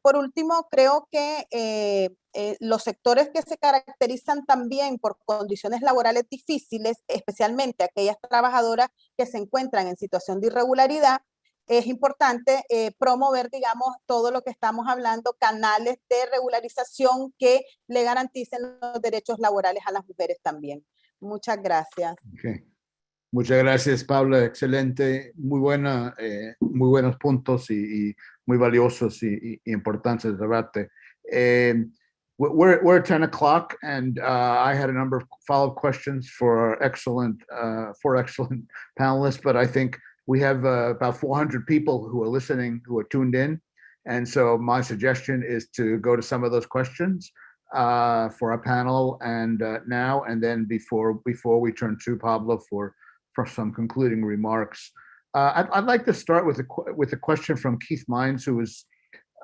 por último, creo que los sectores que se caracterizan también por condiciones laborales difíciles, especialmente aquellas trabajadoras que se encuentran en situación de irregularidad, es importante promover, digamos, todo lo que estamos hablando, canales de regularización que le garanticen los derechos laborales a las mujeres también. Muchas gracias. Okay. Muchas gracias, Pablo. Excelente. Muy buenos puntos y muy valiosos y importantes de debate. We're at 10 o'clock, and I had a number of follow-up questions for our four excellent panelists, but I think we have about 400 people who are listening, who are tuned in. And so my suggestion is to go to some of those questions for our panel and now, and then before we turn to Pablo for some concluding remarks. I'd like to start with a question from Keith Mines, who is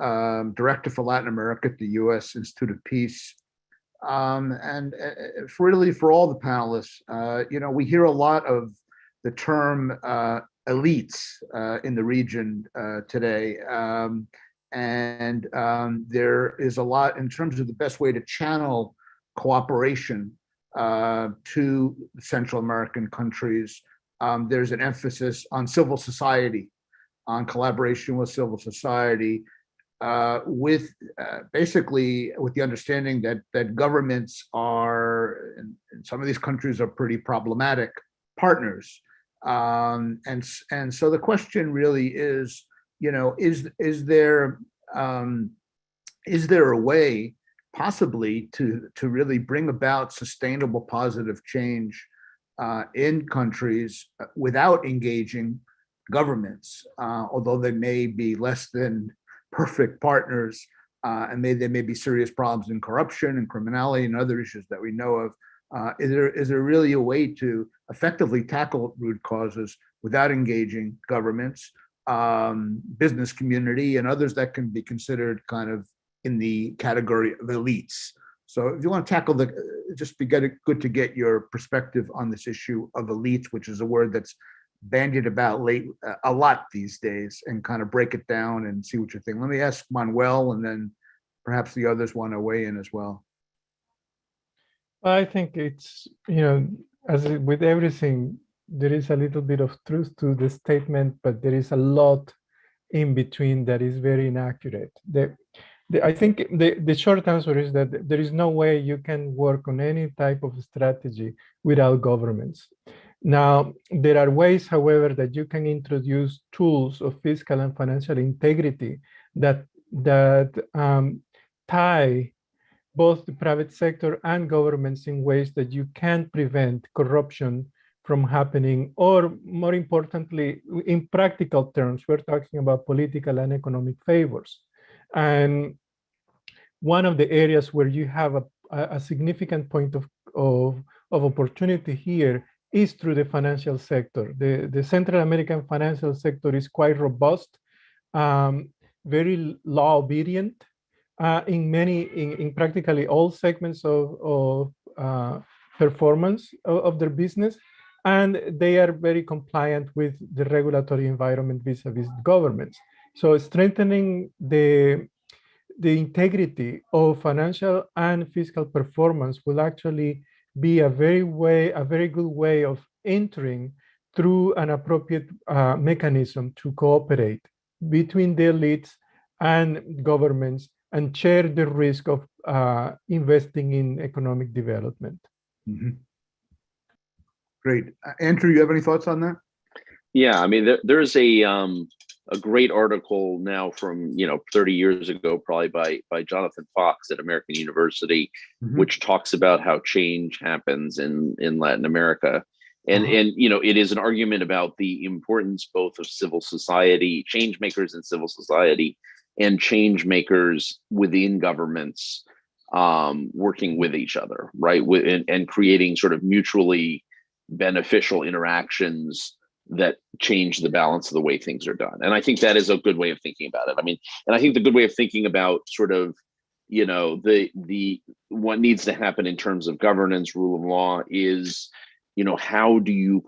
Director for Latin America at the U.S. Institute of Peace. And really for all the panelists, we hear a lot of the term elites in the region today. And there is a lot in terms of the best way to channel cooperation to Central American countries. There's an emphasis on civil society, on collaboration with civil society, with basically with the understanding that governments are, in some of these countries, are pretty problematic partners. And so the question really is, is there a way possibly to really bring about sustainable positive change in countries without engaging governments, although they may be less than perfect partners, and there may be serious problems in corruption and criminality and other issues that we know of. Is there really a way to effectively tackle root causes without engaging governments, business community, and others that can be considered kind of in the category of elites? So if you want to tackle just be good to get your perspective on this issue of elites, which is a word that's bandied about a lot these days, and kind of break it down and see what you think. Let me ask Manuel, and then perhaps the others want to weigh in as well. I think it's, as with everything, there is a little bit of truth to the statement, but there is a lot in between that is very inaccurate. I think the short answer is that there is no way you can work on any type of strategy without governments. Now, there are ways, however, that you can introduce tools of fiscal and financial integrity that tie both the private sector and governments in ways that you can prevent corruption from happening, or more importantly, in practical terms, we're talking about political and economic favors. And one of the areas where you have a significant point of opportunity here is through the financial sector. The Central American financial sector is quite robust, very law obedient in practically all segments of performance of their business, and they are very compliant with the regulatory environment vis-a-vis governments. So strengthening the integrity of financial and fiscal performance will actually be a very good way of entering through an appropriate mechanism to cooperate between the elites and governments and share the risk of investing in economic development. Mm-hmm. Great. Andrew, you have any thoughts on that? Yeah, I mean, there's a great article now from 30 years ago, probably by Jonathan Fox at American University, mm-hmm. which talks about how change happens in Latin America, and it is an argument about the importance both of civil society, change makers in civil society, and change makers within governments working with each other, right, and creating sort of mutually beneficial interactions that change the balance of the way things are done. And I think that is a good way of thinking about it. I mean, and I think the good way of thinking about sort of, the what needs to happen in terms of governance, rule of law is, how do you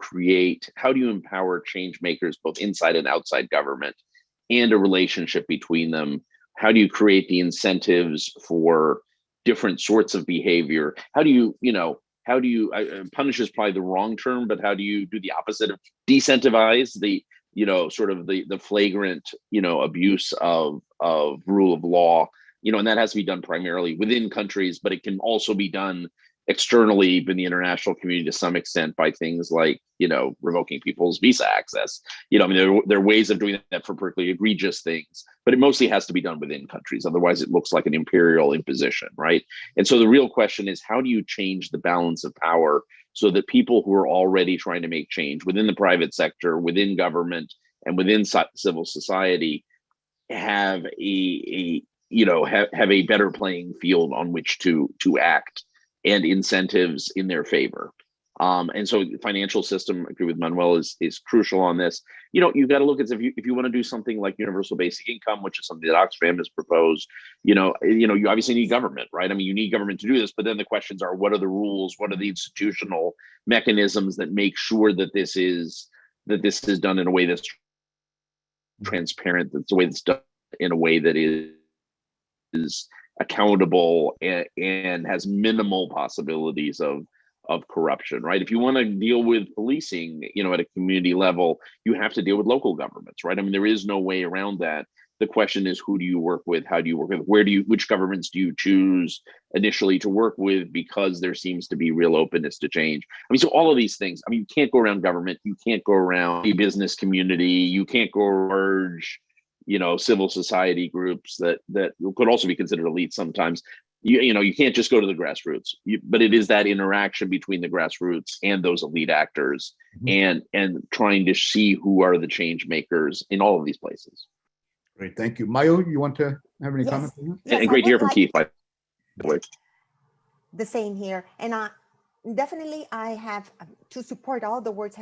empower change makers both inside and outside government, and a relationship between them? How do you create the incentives for different sorts of behavior? How do you, punish is probably the wrong term, but how do you do the opposite of decentivize the, sort of the flagrant, abuse of rule of law, and that has to be done primarily within countries, but it can also be done, externally, even the international community to some extent, by things like, you know, revoking people's visa access. You know, I mean, there are ways of doing that for particularly egregious things, but it mostly has to be done within countries. Otherwise, it looks like an imperial imposition, right? And so the real question is, how do you change the balance of power so that people who are already trying to make change within the private sector, within government, and within civil society have a you know, have a better playing field on which to act, and incentives in their favor. And so the financial system, I agree with Manuel, is crucial on this. You know, you've got to look at if you want to do something like universal basic income, which is something that Oxfam has proposed, you obviously need government, right? I mean, you need government to do this, but then the questions are, what are the rules? What are the institutional mechanisms that make sure that this is done in a way that's transparent, that's the way that's done in a way that is accountable and has minimal possibilities of corruption, right? If you want to deal with policing, you know, at a community level, you have to deal with local governments, right? I mean, there is no way around that. The question is, who do you work with? How do you work with? Which governments do you choose initially to work with? Because there seems to be real openness to change. I mean, so all of these things, I mean, you can't go around government, you can't go around the business community, you can't go merge, you know, civil society groups that could also be considered elite sometimes. You know, you can't just go to the grassroots, but it is that interaction between the grassroots and those elite actors, and trying to see who are the change makers in all of these places. Great, thank you. Mayo, you want to have any Yes. comments on that? Yes, And great to hear from like Keith, by the way. the same here. And definitely I have to support all the words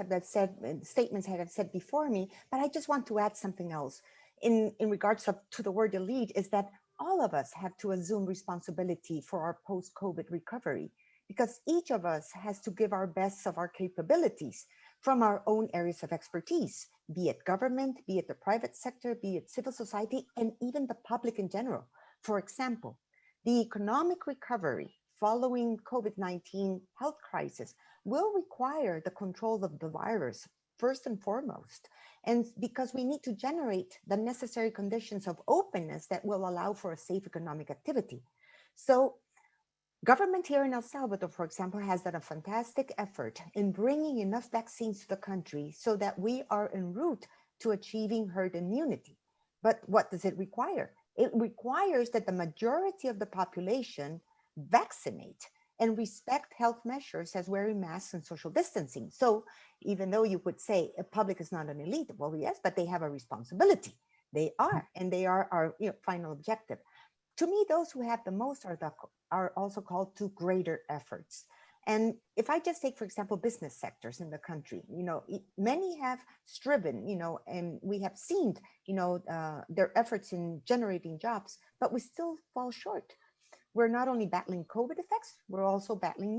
statements have said before me, but I just want to add something else in regards to the word elite, is that all of us have to assume responsibility for our post-COVID recovery, because each of us has to give our best of our capabilities from our own areas of expertise, be it government, be it the private sector, be it civil society, and even the public in general. For example, the economic recovery following COVID-19 health crisis will require the control of the virus first and foremost. And because we need to generate the necessary conditions of openness that will allow for a safe economic activity. So government here in El Salvador, for example, has done a fantastic effort in bringing enough vaccines to the country so that we are en route to achieving herd immunity. But what does it require? It requires that the majority of the population vaccinate and respect health measures as wearing masks and social distancing. So even though you would say a public is not an elite, well, yes, but they have a responsibility. They are, and they are our final objective. To me, those who have the most are also called to greater efforts. And if I just take, for example, business sectors in the country, many have striven, and we have seen, their efforts in generating jobs, but we still fall short. We're not only battling COVID effects, we're also battling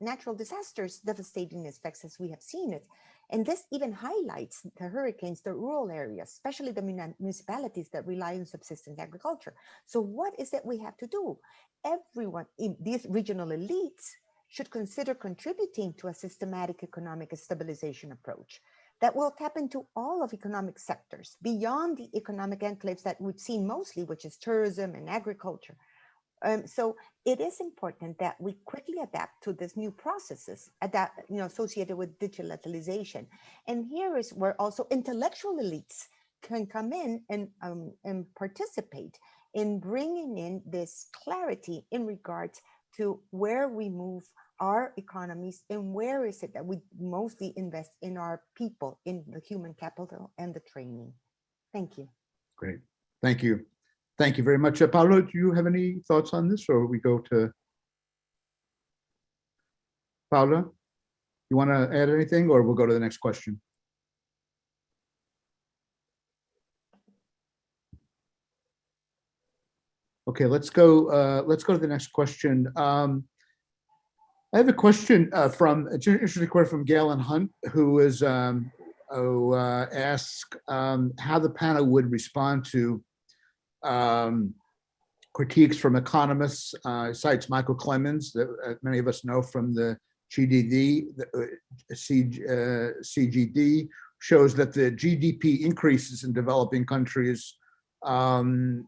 natural disasters, devastating effects as we have seen it. And this even highlights the hurricanes, the rural areas, especially the municipalities that rely on subsistence agriculture. So what is it we have to do? Everyone in these regional elites should consider contributing to a systematic economic stabilization approach that will tap into all of economic sectors beyond the economic enclaves that we've seen mostly, which is tourism and agriculture. So it is important that we quickly adapt to these new processes associated with digitalization. And here is where also intellectual elites can come in and participate in bringing in this clarity in regards to where we move our economies and where is it that we mostly invest in our people, in the human capital and the training. Thank you. Great, thank you. Thank you very much. Pablo, do you have any thoughts on this, or we go to Paola? You want to add anything, or we'll go to the next question? Okay, let's go to the next question. I have a question from an interesting question from Galen Hunt, who is asked how the panel would respond to critiques from economists, cites Michael Clemens, that many of us know from the GDD, CGD, shows that the GDP increases in developing countries and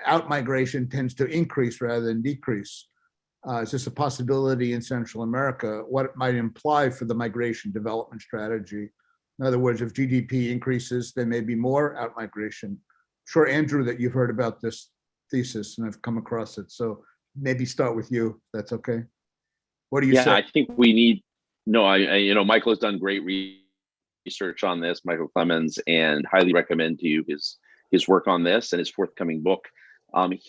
out-migration tends to increase rather than decrease. Is this a possibility in Central America? What it might imply for the migration development strategy? In other words, if GDP increases, there may be more outmigration. Sure, Andrew, that you've heard about this thesis and have come across it. So maybe start with you, if that's okay. What do you say? I think we need, Michael has done great research on this, Michael Clemens, and highly recommend to you his work on this and his forthcoming book.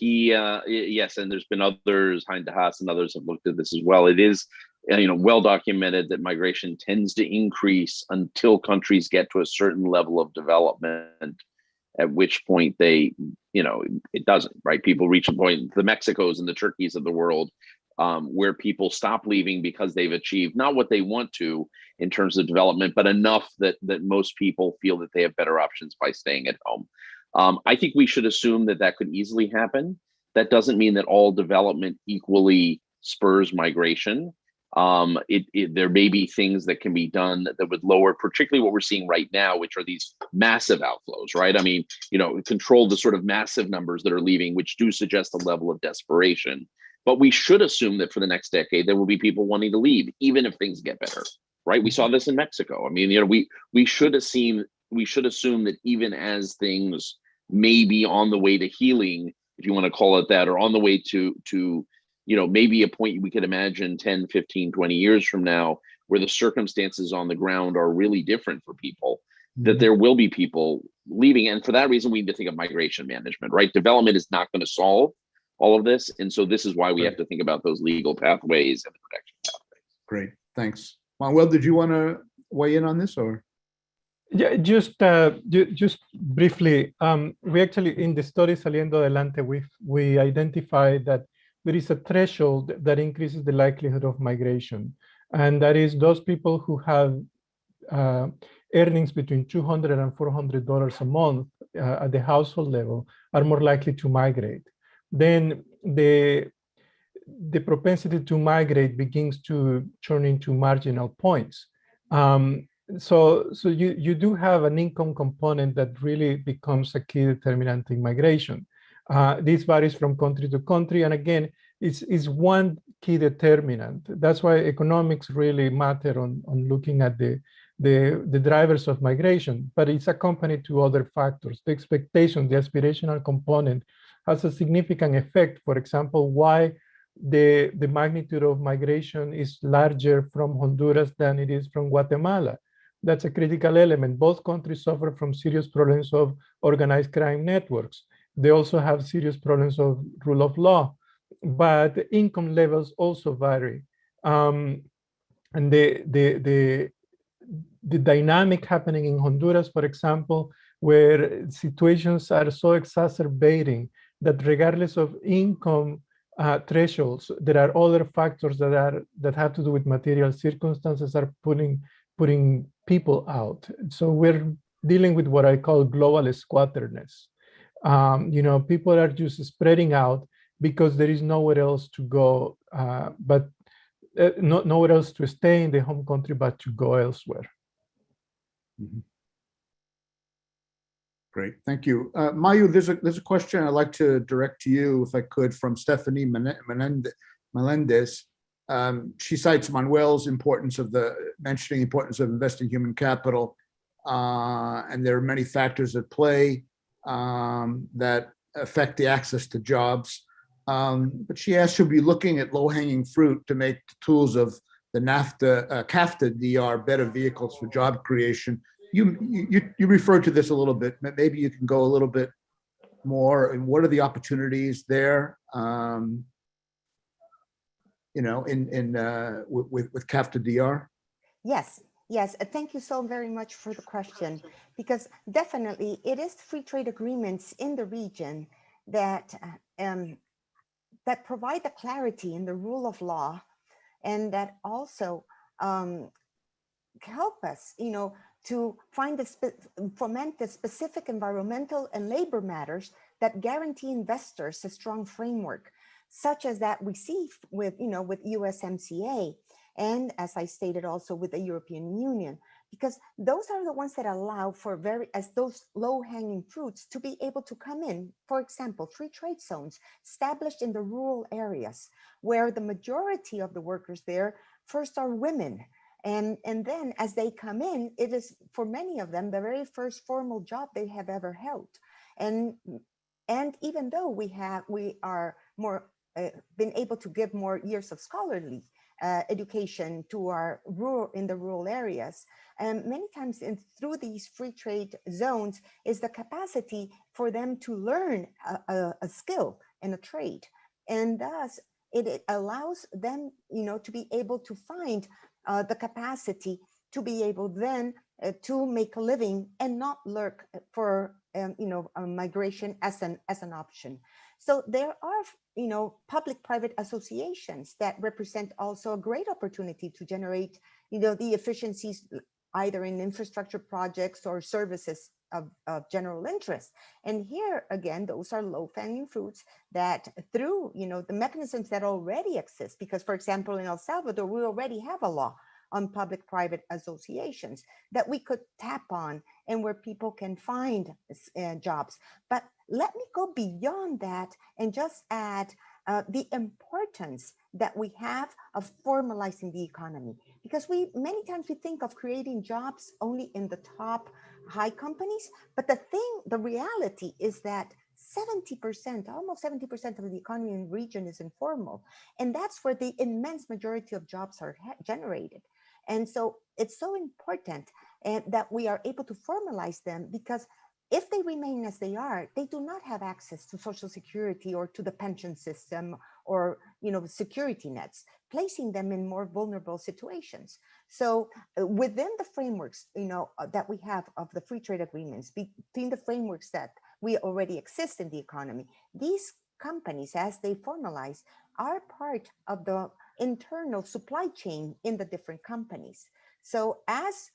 Yes, and there's been others, Hein de Haas and others have looked at this as well. It is, well documented that migration tends to increase until countries get to a certain level of development, at which point they, it doesn't, right? People reach a point, the Mexicos and the Turkeys of the world, where people stop leaving because they've achieved not what they want to in terms of development, but enough that most people feel that they have better options by staying at home. I think we should assume that could easily happen. That doesn't mean that all development equally spurs migration. There may be things that can be done that would lower, particularly what we're seeing right now, which are these massive outflows, right? I mean, control the sort of massive numbers that are leaving, which do suggest a level of desperation. But we should assume that for the next decade, there will be people wanting to leave, even if things get better, right? We saw this in Mexico. I mean, we should assume that even as things may be on the way to healing, if you want to call it that, or on the way to maybe a point we could imagine 10, 15, 20 years from now, where the circumstances on the ground are really different for people, that there will be people leaving. And for that reason, we need to think of migration management, right? Development is not going to solve all of this. And so this is why we have to think about those legal pathways and the protection pathways. Great, thanks. Manuel, did you want to weigh in on this, or? Yeah, just briefly, we actually, in the study Saliendo Adelante, we identified that there is a threshold that increases the likelihood of migration. And that is those people who have earnings between $200 and $400 a month at the household level are more likely to migrate. Then the propensity to migrate begins to turn into marginal points. So you do have an income component that really becomes a key determinant in migration. This varies from country to country, and again, it's one key determinant. That's why economics really matter on looking at the drivers of migration, but it's accompanied to other factors. The expectation, the aspirational component has a significant effect. For example, why the magnitude of migration is larger from Honduras than it is from Guatemala. That's a critical element. Both countries suffer from serious problems of organized crime networks. They also have serious problems of rule of law, but income levels also vary. And the dynamic happening in Honduras, for example, where situations are so exacerbating that regardless of income thresholds, there are other factors that have to do with material circumstances are putting people out. So we're dealing with what I call global squatterness. People are just spreading out because there is nowhere else to go, but nowhere else to stay in the home country, but to go elsewhere. Mm-hmm. Great, thank you. Mayu, there's a question I'd like to direct to you, if I could, from Stephanie Melendez. She cites Manuel's mentioning the importance of investing human capital, and there are many factors at play that affect the access to jobs. But she asks, should we be looking at low-hanging fruit to make the tools of the CAFTA DR better vehicles for job creation? You referred to this a little bit. Maybe you can go a little bit more. And what are the opportunities there? With CAFTA DR? Yes. Thank you so very much for the question, because definitely it is free trade agreements in the region that that provide the clarity in the rule of law, and that also help us, to foment the specific environmental and labor matters that guarantee investors a strong framework, such as that we see with USMCA, and as I stated also with the European Union. because those are the ones that allow for as those low-hanging fruits to be able to come in. For example, free trade zones established in the rural areas where the majority of the workers there first are women. And then as they come in, it is for many of them the very first formal job they have ever held. And even though we are more been able to give more years of scholarly education to our in the rural areas, and many times through these free trade zones is the capacity for them to learn a skill and a trade, and thus it allows them, to be able to find the capacity to be able then to make a living and not look for migration as an option. So there are public-private associations that represent also a great opportunity to generate the efficiencies either in infrastructure projects or services of general interest. And here again, those are low-hanging fruits that through the mechanisms that already exist, because for example in El Salvador we already have a law on public-private associations that we could tap on and where people can find jobs. But let me go beyond that and just add the importance that we have of formalizing the economy. Because many times we think of creating jobs only in the top high companies, but the reality is that 70%, almost 70% of the economy in the region is informal. And that's where the immense majority of jobs are generated. And so it's so important that we are able to formalize them, because if they remain as they are, they do not have access to Social Security or to the pension system or security nets, placing them in more vulnerable situations. So within the frameworks that we have of the free trade agreements, between the frameworks that we already exist in the economy, these companies, as they formalize, are part of the internal supply chain in the different companies. So as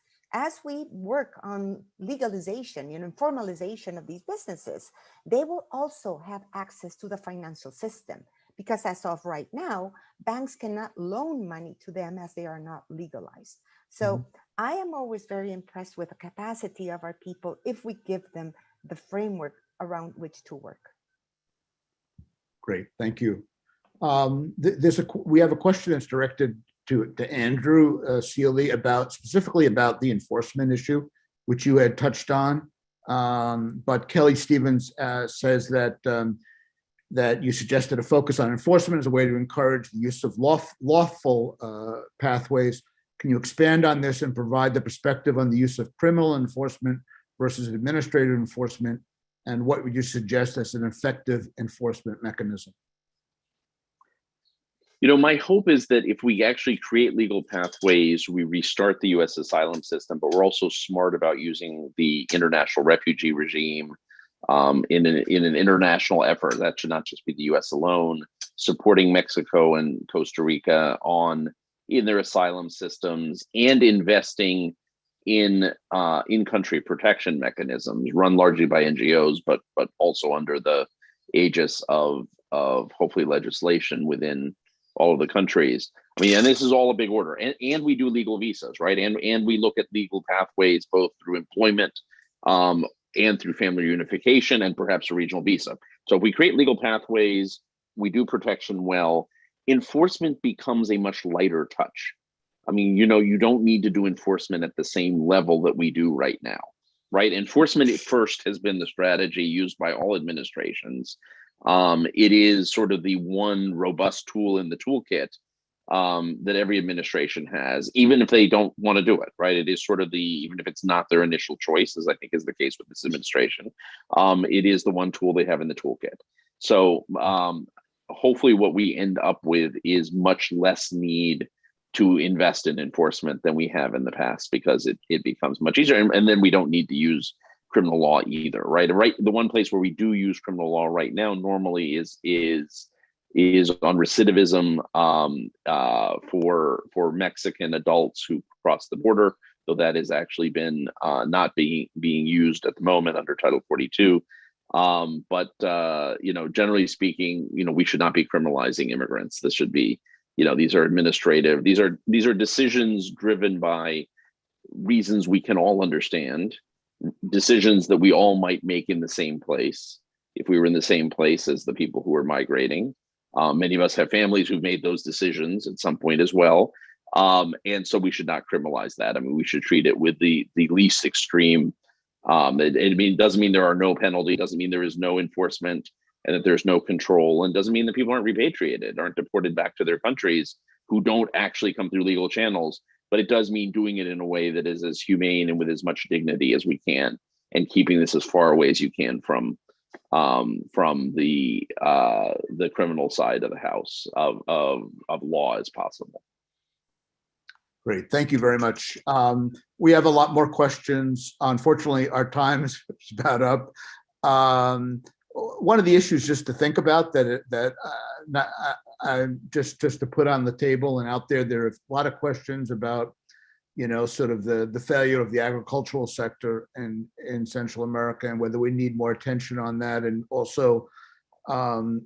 we work on legalization and formalization of these businesses, they will also have access to the financial system, because as of right now, banks cannot loan money to them as they are not legalized. So I am always very impressed with the capacity of our people if we give them the framework around which to work. Great, thank you. We have a question that's directed to Andrew Selee specifically about the enforcement issue, which you had touched on. But Kelly Stevens says that you suggested a focus on enforcement as a way to encourage the use of lawful pathways. Can you expand on this and provide the perspective on the use of criminal enforcement versus administrative enforcement? And what would you suggest as an effective enforcement mechanism? My hope is that if we actually create legal pathways, we restart the U.S. asylum system, but we're also smart about using the international refugee regime in an international effort. That should not just be the U.S. alone, supporting Mexico and Costa Rica in their asylum systems and investing in country protection mechanisms run largely by NGOs, but also under the aegis of hopefully legislation within all of the countries. I mean, and this is all a big order. And we do legal visas, right? And we look at legal pathways both through employment and through family reunification and perhaps a regional visa. So if we create legal pathways, we do protection well, enforcement becomes a much lighter touch. I mean, you don't need to do enforcement at the same level that we do right now, right? Enforcement at first has been the strategy used by all administrations. It is sort of the one robust tool in the toolkit that every administration has, even if they don't want to do it, right? It is sort of even if it's not their initial choice, as I think is the case with this administration, it is the one tool they have in the toolkit. So hopefully what we end up with is much less need to invest in enforcement than we have in the past, because it becomes much easier. And then we don't need to use criminal law either, right? The one place where we do use criminal law right now normally is on recidivism for Mexican adults who cross the border, though that has actually been not being used at the moment under Title 42. But generally speaking, we should not be criminalizing immigrants. This should be, these are administrative. These are decisions driven by reasons we can all understand, decisions that we all might make in the same place if we were in the same place as the people who are migrating. Many of us have families who've made those decisions at some point as well. And so we should not criminalize that. I mean, we should treat it with the least extreme. It doesn't mean there are no penalties, doesn't mean there is no enforcement and that there's no control, and doesn't mean that people aren't repatriated, aren't deported back to their countries who don't actually come through legal channels. But it does mean doing it in a way that is as humane and with as much dignity as we can, and keeping this as far away as you can from the criminal side of the house of law as possible. Great, thank you very much. We have a lot more questions. Unfortunately, our time is about up. One of the issues just to think about just to put on the table and out there, there are a lot of questions about, sort of the failure of the agricultural sector in Central America and whether we need more attention on that, and also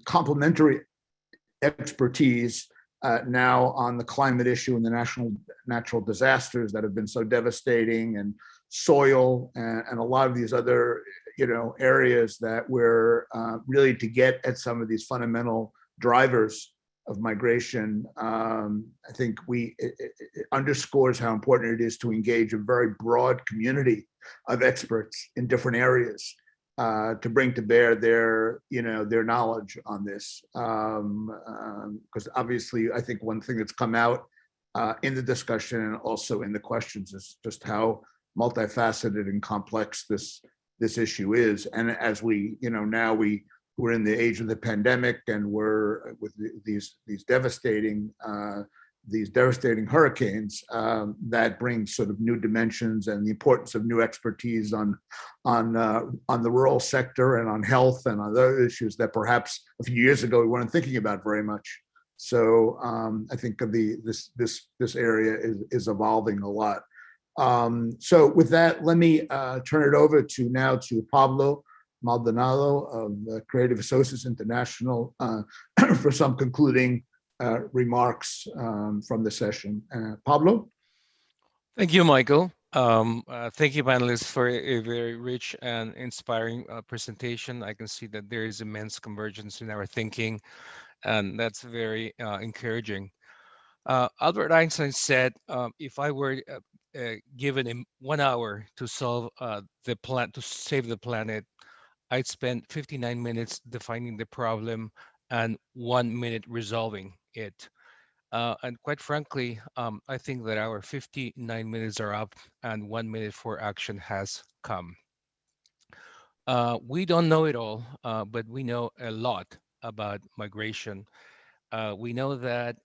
complementary expertise now on the climate issue and the natural disasters that have been so devastating, and soil and a lot of these other areas that we're really to get at some of these fundamental drivers of migration. I think it underscores how important it is to engage a very broad community of experts in different areas to bring to bear their knowledge on this. Because obviously, I think one thing that's come out in the discussion and also in the questions is just how multifaceted and complex this issue is. And as we, now we're in the age of the pandemic, and we're with these devastating hurricanes that bring sort of new dimensions and the importance of new expertise on the rural sector and on health and on other issues that perhaps a few years ago we weren't thinking about very much. So I think this area is evolving a lot. So with that, let me turn it over to Pablo Maldonado of Creative Associates International for some concluding remarks from the session. Pablo? Thank you, Michael. Thank you, panelists, for a very rich and inspiring presentation. I can see that there is immense convergence in our thinking, and that's very encouraging. Albert Einstein said, if I were given 1 hour to solve to save the planet, I'd spend 59 minutes defining the problem and 1 minute resolving it. And quite frankly, I think that our 59 minutes are up and 1 minute for action has come. We don't know it all, but we know a lot about migration. We know that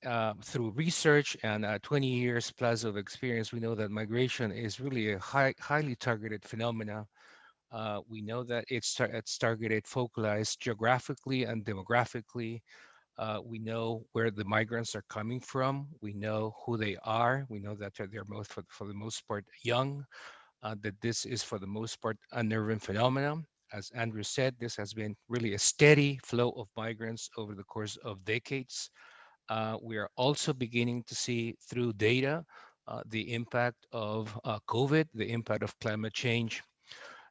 through research and 20 years plus of experience, we know that migration is really a highly targeted phenomena. We know that it's targeted, focalized geographically and demographically. We know where the migrants are coming from. We know who they are. We know that they're most, for the most part, young, that this is for the most part unnerving phenomenon. As Andrew said, this has been really a steady flow of migrants over the course of decades. We are also beginning to see through data the impact of COVID, the impact of climate change,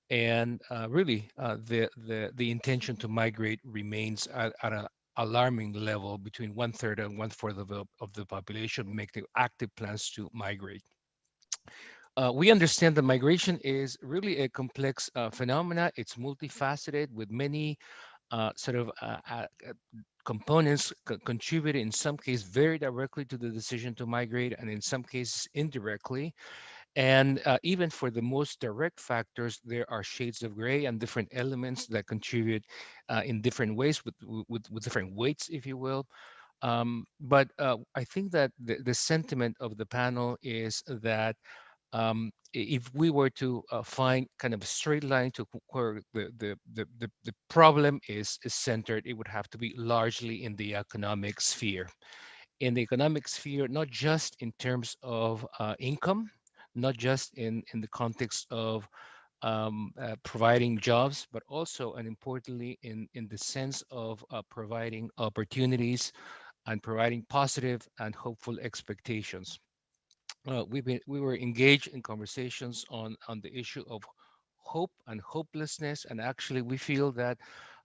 and really the intention to migrate remains at an alarming level. Between 1/3 and 1/4 of the population make the active plans to migrate. We understand that migration is really a complex phenomena. It's multifaceted with many components contribute in some cases very directly to the decision to migrate, and in some cases indirectly. And even for the most direct factors, there are shades of gray and different elements that contribute in different ways with different weights, if you will. But I think that the sentiment of the panel is that if we were to find kind of a straight line to where the problem is centered, it would have to be largely in the economic sphere. In the economic sphere, not just in terms of income, not just in the context of providing jobs, but also and importantly in the sense of providing opportunities and providing positive and hopeful expectations. we were engaged in conversations on the issue of hope and hopelessness, and actually we feel that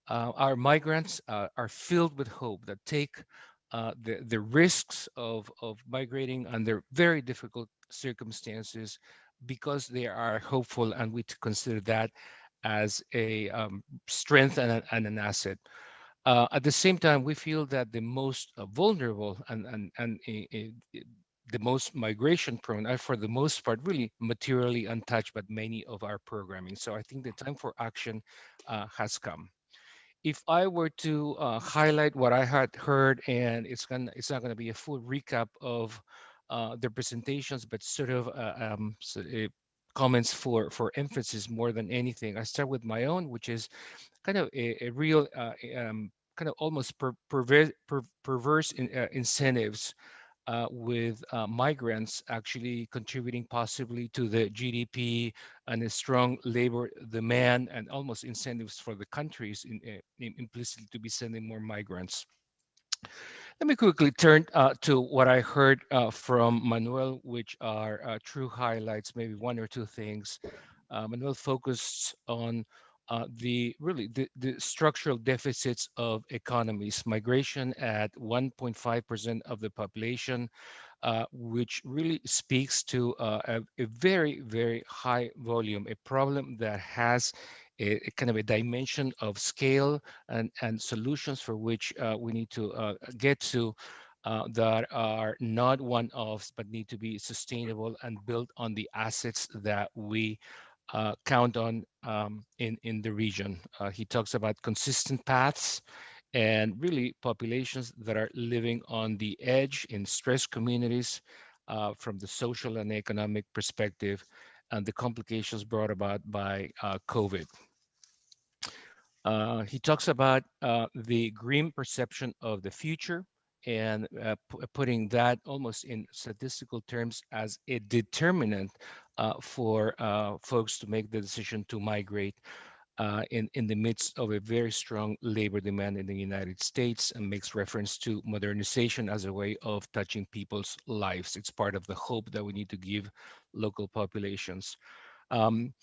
our migrants are filled with hope, that take the risks of migrating under very difficult circumstances because they are hopeful, and we consider that as a strength and an asset. At the same time, we feel that the most vulnerable and the most migration prone are for the most part really materially untouched by many of our programming. So I think the time for action has come. If I were to highlight what I had heard, and it's not gonna be a full recap of the presentations, but sort of comments for emphasis more than anything. I start with my own, which is kind of a real kind of almost perverse incentives with migrants actually contributing possibly to the GDP and a strong labor demand and almost incentives for the countries implicitly to be sending more migrants. Let me quickly turn to what I heard from Manuel, which are true highlights, maybe one or two things. Manuel focused on the structural deficits of economies, migration at 1.5% of the population, which really speaks to a very, very high volume, a problem that has a kind of a dimension of scale and solutions for which we need to get to that are not one-offs, but need to be sustainable and built on the assets that we count on in the region. He talks about consistent paths and really populations that are living on the edge in stressed communities from the social and economic perspective and the complications brought about by COVID. He talks about the grim perception of the future and putting that almost in statistical terms as a determinant for folks to make the decision to migrate in the midst of a very strong labor demand in the United States, and makes reference to modernization as a way of touching people's lives. It's part of the hope that we need to give local populations. Um,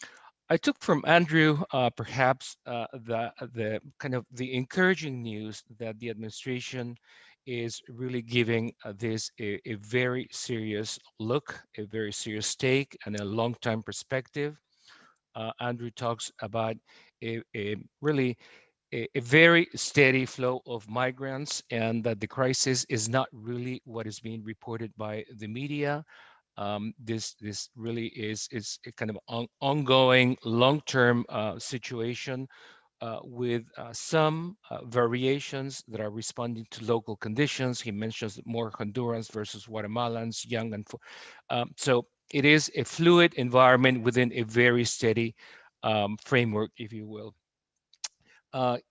I took from Andrew perhaps the kind of the encouraging news that the administration is really giving this a very serious look, a very serious take, and a long-term perspective. Andrew talks about a really a very steady flow of migrants, and that the crisis is not really what is being reported by the media. This really is a kind of ongoing long-term situation with some variations that are responding to local conditions. He mentions more Hondurans versus Guatemalans, young and so it is a fluid environment within a very steady framework, if you will.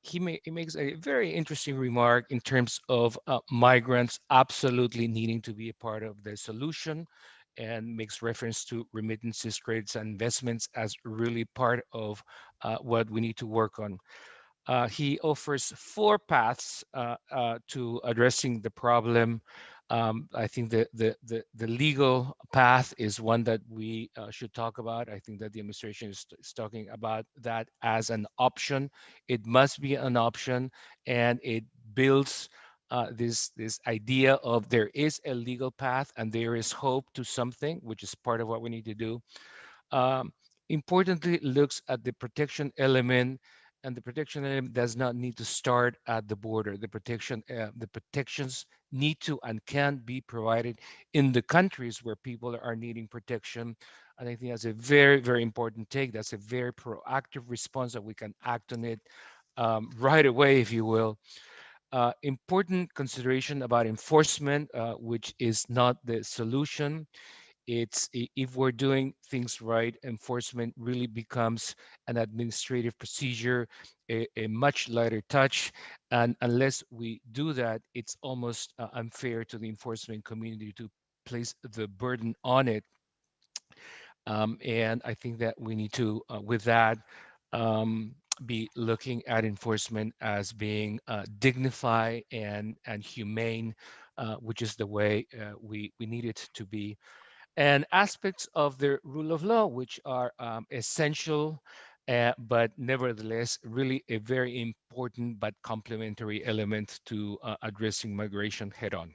He makes a very interesting remark in terms of migrants absolutely needing to be a part of the solution, and makes reference to remittances, credits, and investments as really part of what we need to work on. He offers four paths to addressing the problem. I think the legal path is one that we should talk about. I think that the administration is talking about that as an option. It must be an option, and it builds this idea of there is a legal path and there is hope to something, which is part of what we need to do. um, Importantly, looks at the protection element, and the protection element does not need to start at the border. The protections need to and can be provided in the countries where people are needing protection. And I think that's a very, very important take. That's a very proactive response that we can act on it right away, if you will. Important consideration about enforcement, which is not the solution. If we're doing things right, enforcement really becomes an administrative procedure, a much lighter touch, and unless we do that, it's almost unfair to the enforcement community to place the burden on it. And I think that we need to, with that, be looking at enforcement as being dignified and humane, which is the way we need it to be. and aspects of the rule of law, which are essential, but nevertheless really a very important but complementary element to addressing migration head on.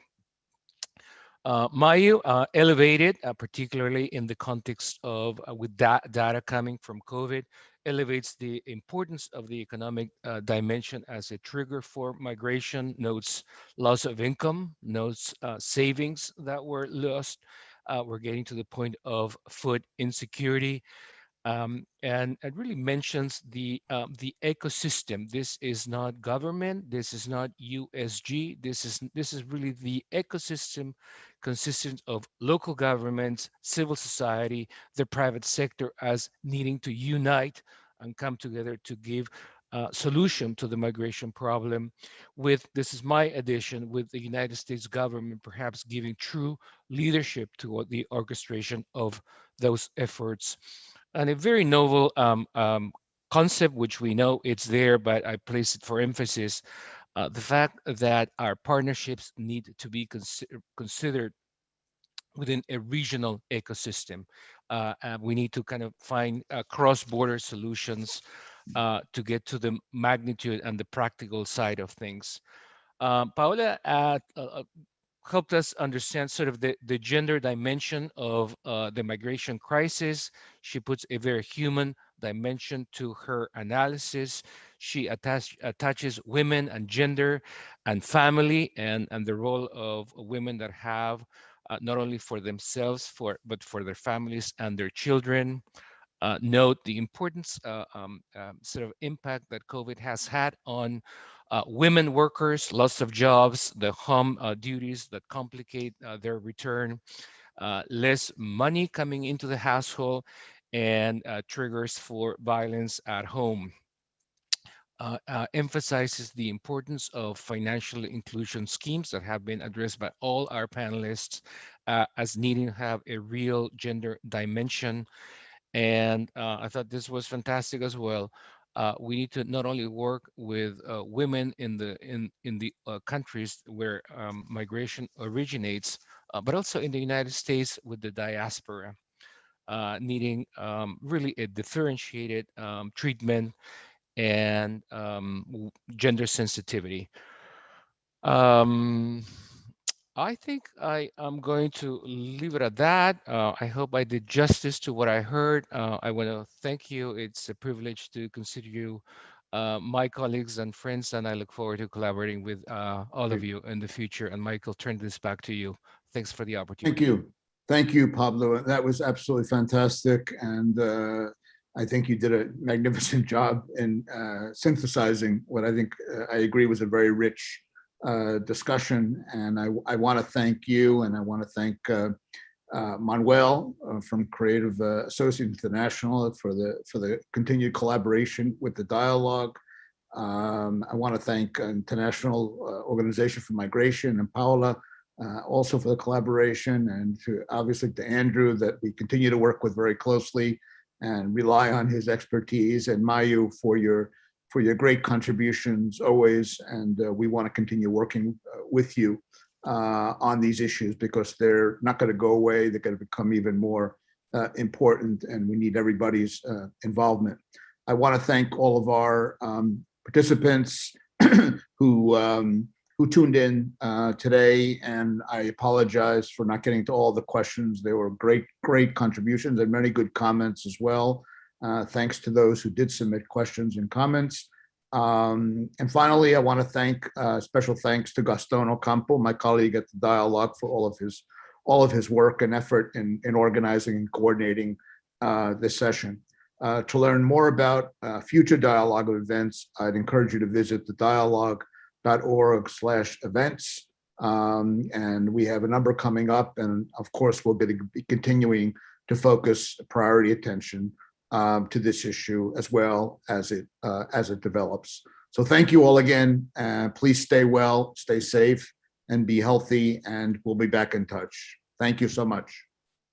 Mayu elevated, particularly in the context of with data coming from COVID, elevates the importance of the economic dimension as a trigger for migration, notes loss of income, notes savings that were lost. We're getting to the point of food insecurity, and it really mentions the ecosystem. This is not government. This is not USG. This is really the ecosystem, consistent of local governments, civil society, the private sector, as needing to unite and come together to give solution to the migration problem. With this is my addition, with the United States government perhaps giving true leadership to what the orchestration of those efforts, and a very novel concept, which we know it's there, but I place it for emphasis. The fact that our partnerships need to be considered within a regional ecosystem. We need to kind of find cross-border solutions to get to the magnitude and the practical side of things. Paola helped us understand sort of the gender dimension of the migration crisis. She puts a very human dimension to her analysis. She attaches women and gender and family, and the role of women that have not only for themselves, but for their families and their children. Note the importance, sort of impact that COVID has had on women workers, loss of jobs, the home duties that complicate their return, less money coming into the household, and triggers for violence at home. Emphasizes the importance of financial inclusion schemes that have been addressed by all our panelists as needing to have a real gender dimension. And I thought this was fantastic as well. We need to not only work with women in the countries where migration originates, but also in the United States with the diaspora, needing really a differentiated treatment and gender sensitivity. Um, I think I am going to leave it at that. I hope I did justice to what I heard. I want to thank you. It's a privilege to consider you my colleagues and friends, and I look forward to collaborating with all of you in the future. And Michael, turn this back to you. Thanks for the opportunity. Thank you. Thank you, Pablo. That was absolutely fantastic. And I think you did a magnificent job in synthesizing what I think I agree was a very rich discussion. And I want to thank you, and I want to thank Manuel from Creative Associates International for the continued collaboration with the dialogue. I want to thank International Organization for Migration and Paola also for the collaboration, and obviously to Andrew that we continue to work with very closely and rely on his expertise, and Mayu for your great contributions always. And we want to continue working with you on these issues because they're not going to go away. They're going to become even more important, and we need everybody's involvement. I want to thank all of our participants who tuned in today, and I apologize for not getting to all the questions. They were great contributions and many good comments as well. Thanks to those who did submit questions and comments. And finally, I want to thank special thanks to Gaston Ocampo, my colleague at the Dialogue, for all of his work and effort in organizing and coordinating this session. To learn more about future Dialogue events, I'd encourage you to visit the dialogue.org/events. And we have a number coming up, and of course, we'll be continuing to focus priority attention to this issue as well as it develops. So thank you all again. Please stay well, stay safe, and be healthy, and we'll be back in touch. Thank you so much.